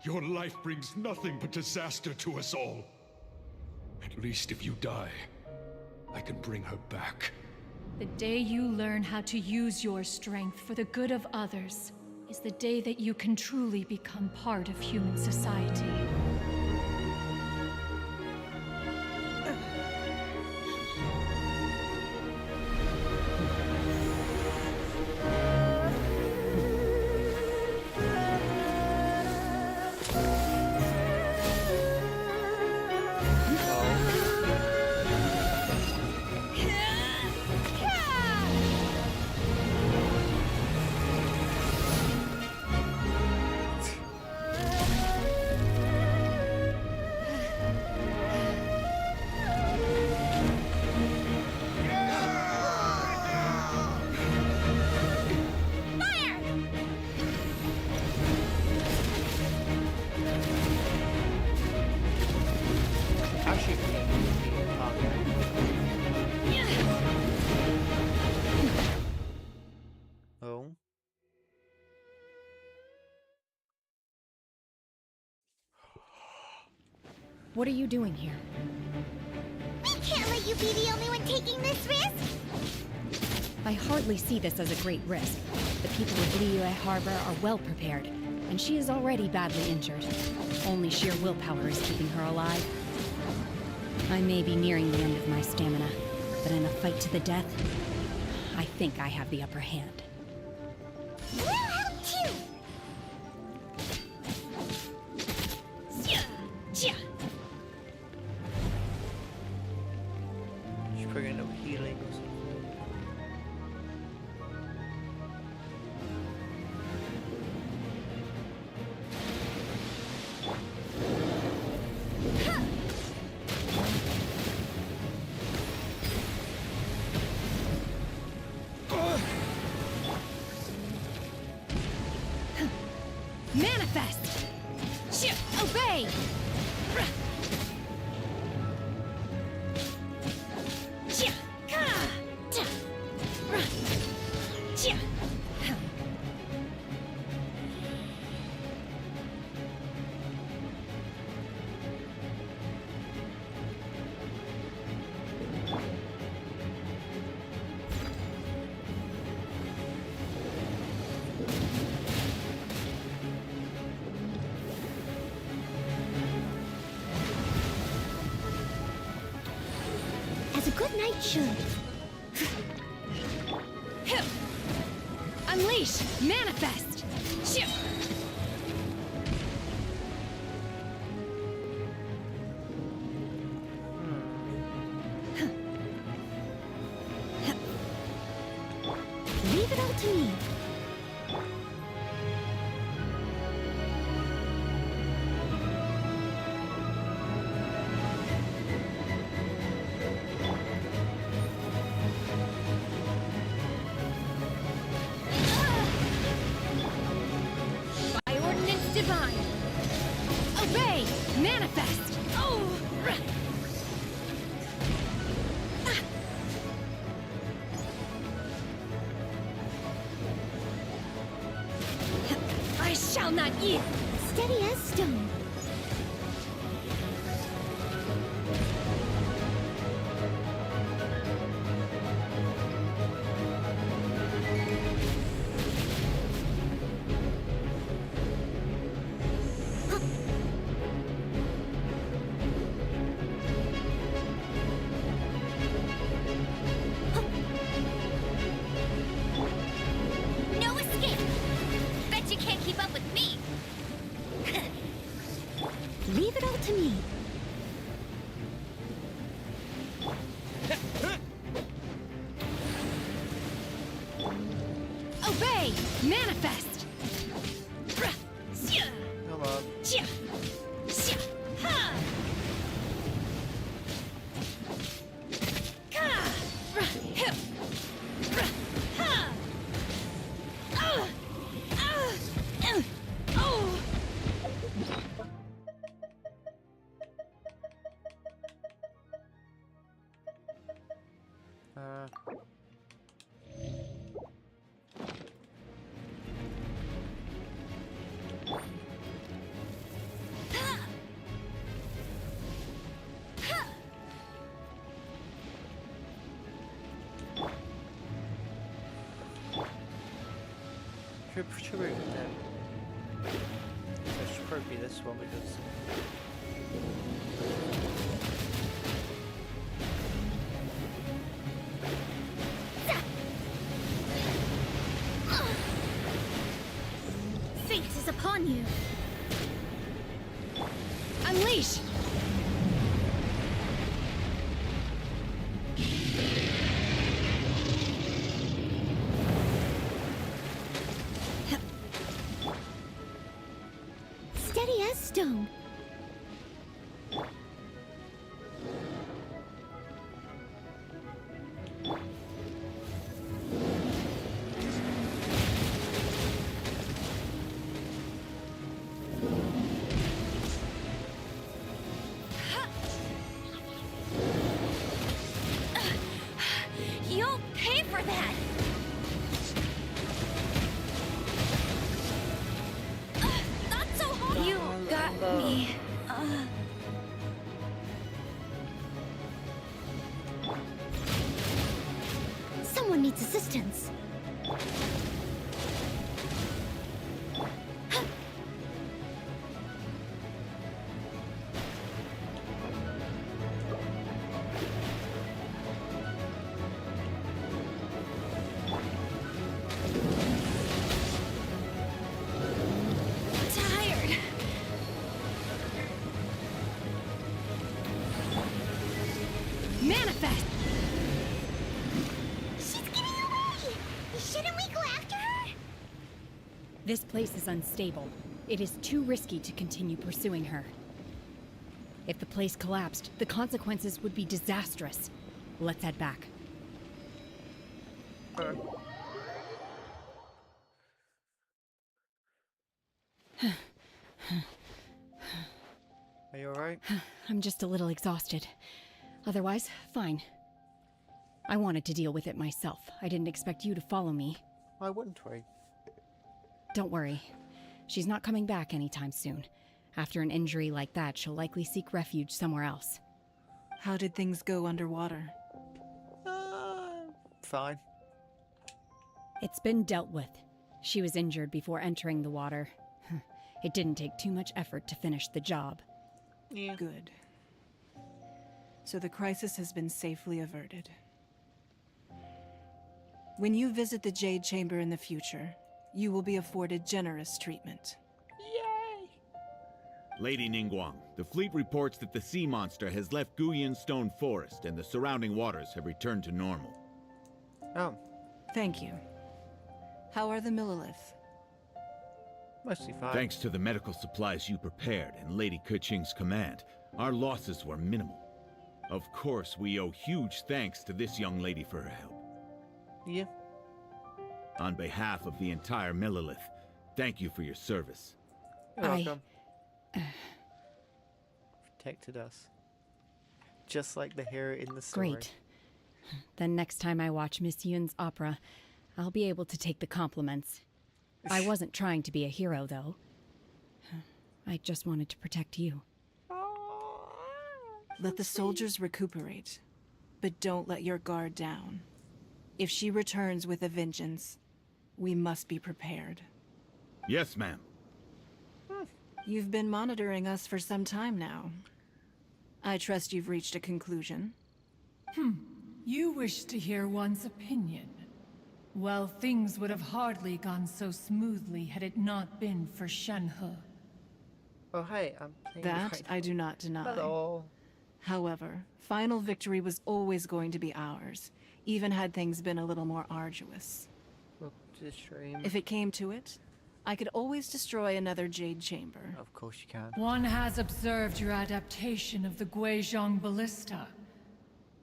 Your life brings nothing but disaster to us all. At least if you die, I can bring her back. The day you learn how to use your strength for the good of others is the day that you can truly become part of human society. Oh. What are you doing here? We can't let you be the only one taking this risk! I hardly see this as a great risk. The people of Liyue Harbor are well prepared, and she is already badly injured. Only sheer willpower is keeping her alive. I may be nearing the end of my stamina, but in a fight to the death, I think I have the upper hand. We'll help too! She's probably gonna know healing or something. Manifest! Obey! As a good knight should. Unleash! Manifest! Leave it all to me. By ordinance divine! Obey! Manifest! Oh! I shall not yield! Steady as stone. No escape! Bet you can't keep up with me! should we then? So it should probably be this one because. Fate is upon you. Unleash! Steady as stone. You'll pay for that! Not so hard! You got me. Someone needs assistance. Tired! Manifest! She's getting away! Shouldn't we go after her? This place is unstable. It is too risky to continue pursuing her. If the place collapsed, the consequences would be disastrous. Let's head back. Are you alright? I'm just a little exhausted. Otherwise, fine. I wanted to deal with it myself. I didn't expect you to follow me. Why wouldn't we? Don't worry. She's not coming back anytime soon. After an injury like that, she'll likely seek refuge somewhere else. How did things go underwater? Fine. It's been dealt with. She was injured before entering the water. It didn't take too much effort to finish the job. Yeah. Good. So the crisis has been safely averted. When you visit the Jade Chamber in the future, you will be afforded generous treatment. Lady Ningguang, the fleet reports that the sea monster has left Guyan Stone Forest and the surrounding waters have returned to normal. Oh, Thank you. How are the Millilith? mostly fine. Thanks to the medical supplies you prepared and Lady Keqing's command, our losses were minimal. Of course, we owe huge thanks to this young lady for her help. Yeah. On behalf of the entire Millilith, thank you for your service. You're welcome. Protected us. Just like the hero in the story. Great. Then next time I watch Miss Yun's opera, I'll be able to take the compliments. I wasn't trying to be a hero, though. I just wanted to protect you. Let the soldiers recuperate, but don't let your guard down. If she returns with a vengeance, we must be prepared. Yes, ma'am. You've been monitoring us for some time now. I trust you've reached a conclusion. You wish to hear one's opinion. Well, things would have hardly gone so smoothly had it not been for Shenhe. Oh, hey, I'm playing That right I do not deny. Hello. However, final victory was always going to be ours, even had things been a little more arduous. Welcome to the stream. If it came to it, I could always destroy another Jade Chamber. Of course you can. One has observed your adaptation of the Guizhong ballista,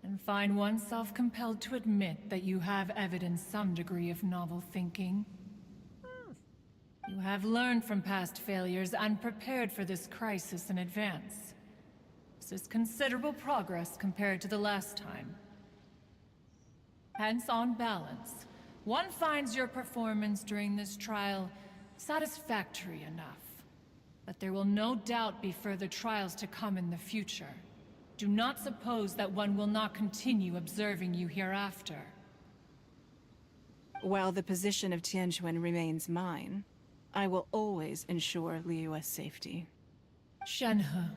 and find oneself compelled to admit that you have evidenced some degree of novel thinking. You have learned from past failures and prepared for this crisis in advance. This is considerable progress compared to the last time. Hence, on balance, one finds your performance during this trial satisfactory enough. But there will no doubt be further trials to come in the future. Do not suppose that one will not continue observing you hereafter. While the position of Tianquan remains mine, I will always ensure Liyue's safety. Shenhe,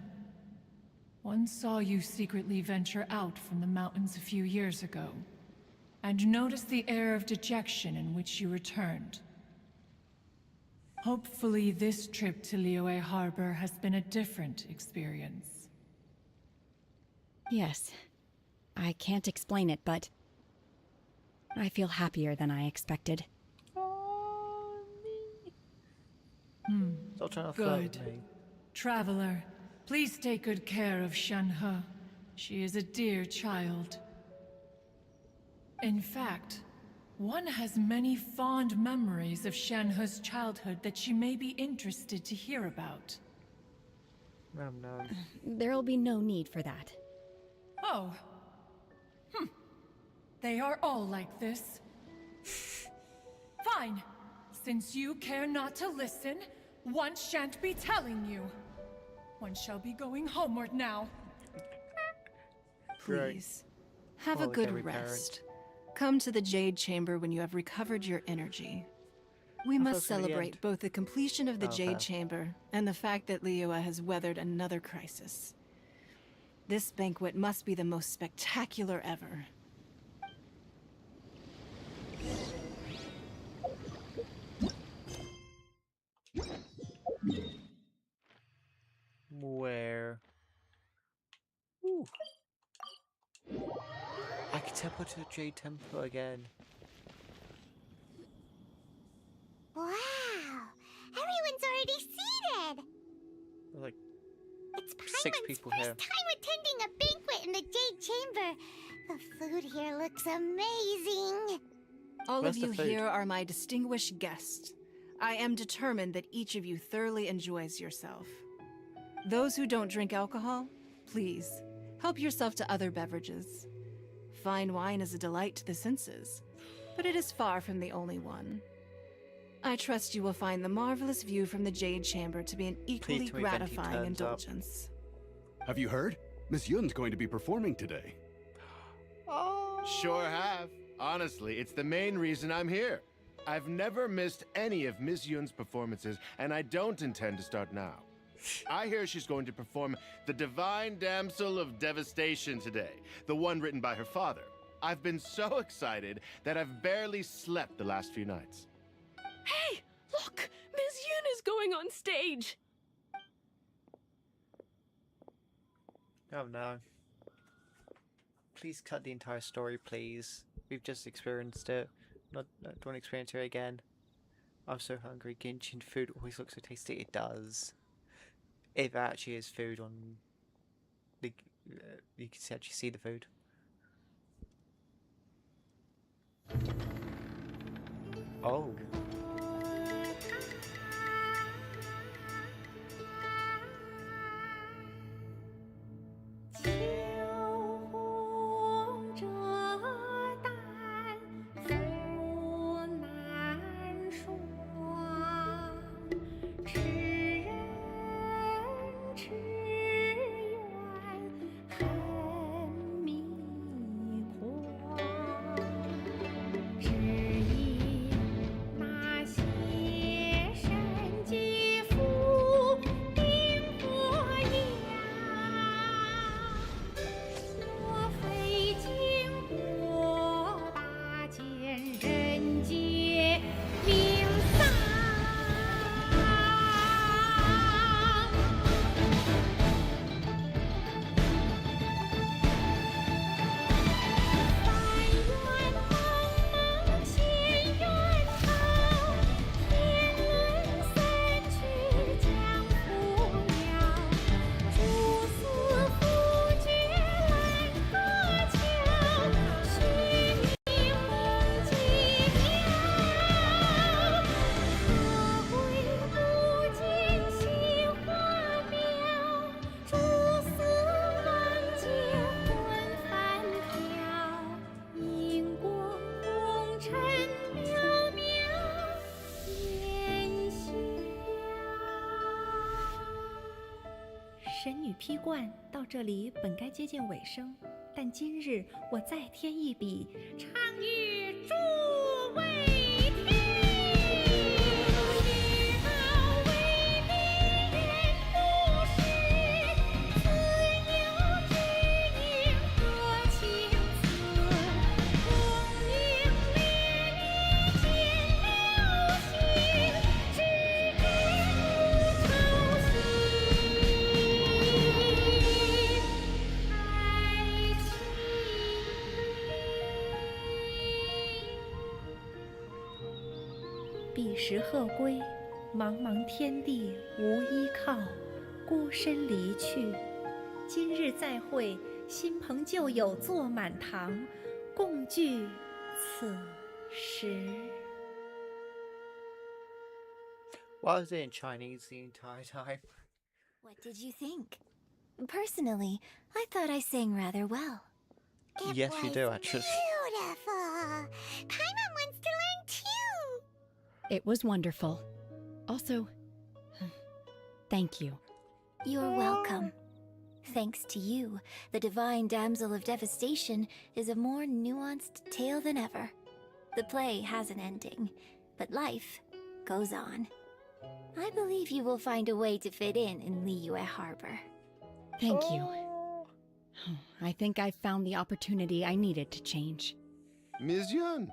one saw you secretly venture out from the mountains a few years ago, and noticed the air of dejection in which you returned. Hopefully this trip to Liyue Harbor has been a different experience. Yes. I can't explain it, but I feel happier than I expected. Stop trying to flirt with Good. me. Traveler, please take good care of Shenhe. She is a dear child. In fact, one has many fond memories of Shenhe's childhood that she may be interested to hear about. No, no. There'll be no need for that. Oh. They are all like this. Fine. Since you care not to listen, one shan't be telling you. One shall be going homeward now. Please, have a Well, good every rest. Come to the Jade Chamber when you have recovered your energy. We must it's gonna be celebrate end. both the completion of the Oh, Jade okay. Chamber and the fact that Liyue has weathered another crisis. This banquet must be the most spectacular ever. Where? Ooh. I can teleport to the Jade Temple again. Wow! Everyone's already seated! Like It's 6 Paimon's people first here. time attending a banquet in the Jade Chamber. The food here looks amazing. All Where's of the you food? here are my distinguished guests. I am determined that each of you thoroughly enjoys yourself. Those who don't drink alcohol, please, help yourself to other beverages. Fine wine is a delight to the senses, but it is far from the only one. I trust you will find the marvelous view from the Jade Chamber to be an equally tell me Venti gratifying turns up. indulgence. Have you heard? Miss Yun's going to be performing today. Sure have. Honestly, it's the main reason I'm here. I've never missed any of Miss Yun's performances, and I don't intend to start now. I hear she's going to perform The Divine Damsel of Devastation today, the one written by her father. I've been so excited that I've barely slept the last few nights. Hey, look! Miss Yun is going on stage! Oh no. Please cut the entire story, please. We've just experienced it. Not don't want to experience it again. I'm so hungry. Genshin food always looks so tasty. It does. If there actually is food on the, you can actually see the food. Oh.神女劈冠到这里本该接近尾声，但今日我再添一笔，唱与诸位。几时鹤归？茫茫天地无依靠，孤身离去。今日再会，新朋旧友坐满堂，共聚此时。 Why was it in Chinese the entire time? What did you think? Personally, I thought I sang rather well. Yes, you do actually. Beautiful. Paimon wants to learn too. It was wonderful. Also, thank you. You're welcome. Thanks to you, the Divine Damsel of Devastation is a more nuanced tale than ever. The play has an ending, but life goes on. I believe you will find a way to fit in Liyue Harbor. Thank you. I think I've found the opportunity I needed to change. Ms. Yun,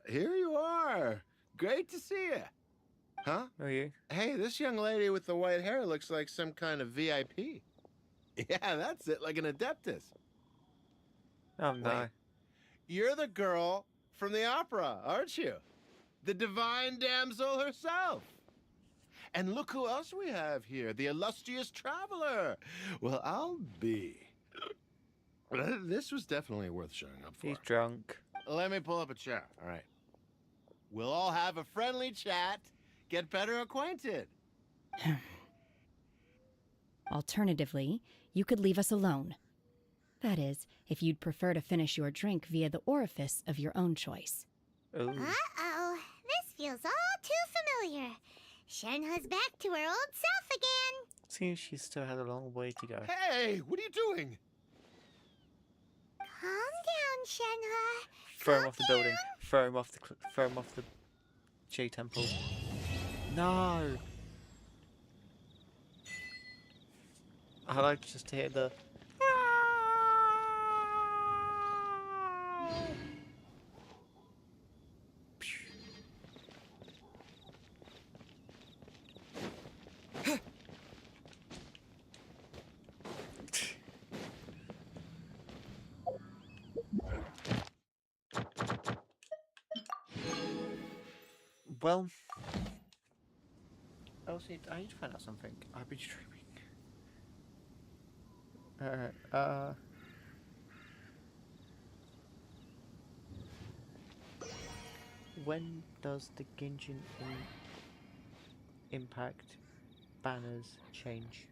here you are. Great to see you. Huh? Are you? Hey, this young lady with the white hair looks like some kind of VIP. Yeah, that's it, like an adeptus. Oh no. Wait, you're the girl from the opera, aren't you? The divine damsel herself. And look who else we have here, the illustrious traveler. Well, I'll be. This was definitely worth showing up for. He's drunk. Let me pull up a chair, all right. We'll all have a friendly chat, get better acquainted. Alternatively, you could leave us alone. That is, if you'd prefer to finish your drink via the orifice of your own choice. Ooh. Uh-oh. This feels all too familiar. Shenhe's back to her old self again. Seems she still has a long way to go. Hey, what are you doing? Calm down, Shenhe. Throw him off the building. Throw him off the J Temple. No. I like just to hear the. Well, I need to find out something. I've been streaming. When does the Genshin Impact banners change?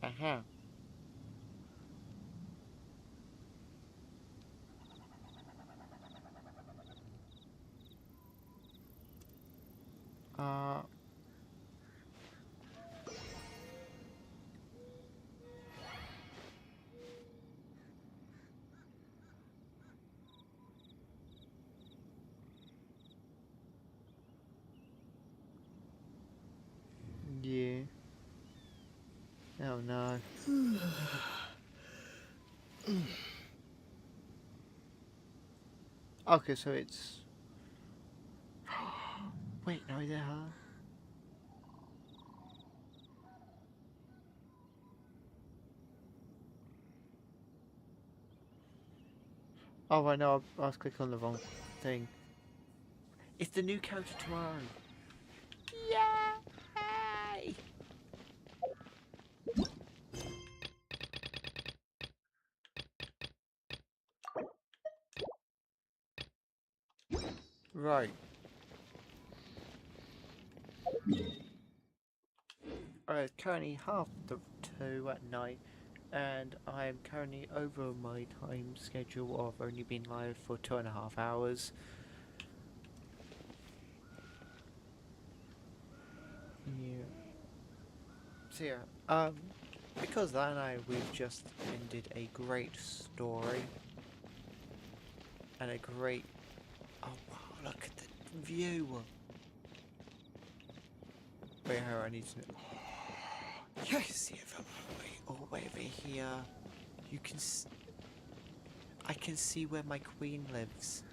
Aha. Yeah. Oh no. Okay, so it's. Wait, no, is it her? Oh, right, no, I was clicking on the wrong thing. It's the new character tomorrow. Yay! Right. It's currently 2:30 at night, and I am currently over my time schedule of only being live for 2.5 hours. Yeah. So yeah, because that night we've just ended a great story and a great. Oh wow! Look at the view. Wait, how I need to. You can see it from all the way over here. You can. I can see where my queen lives.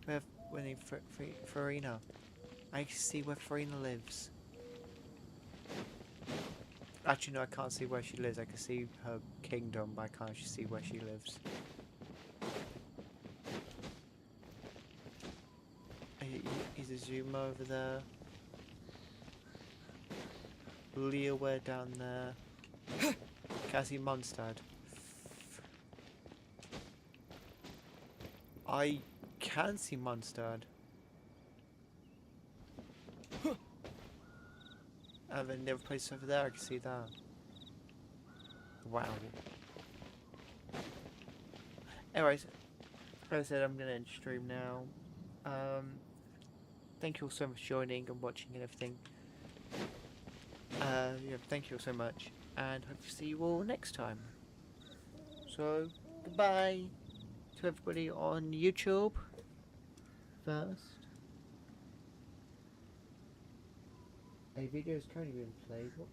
We have when in Farina. I can see where Farina lives. Actually, no, I can't see where she lives. I can see her kingdom, but I can't actually see where she lives. Is Azuma over there? Leeware down there. Can I see Mondstadt? I can see Mondstadt. And then the other place over there, I can see that. Wow. Anyways, like I said, I'm gonna end stream now. Thank you all so much for joining and watching and everything. Yeah, thank you all so much, and hope to see you all next time. So, goodbye to everybody on YouTube first. A video is currently being played. What?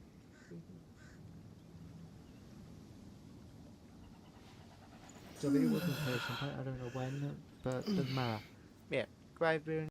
The video wasn't played at some point, I don't know when, but doesn't matter. Yeah, goodbye everyone.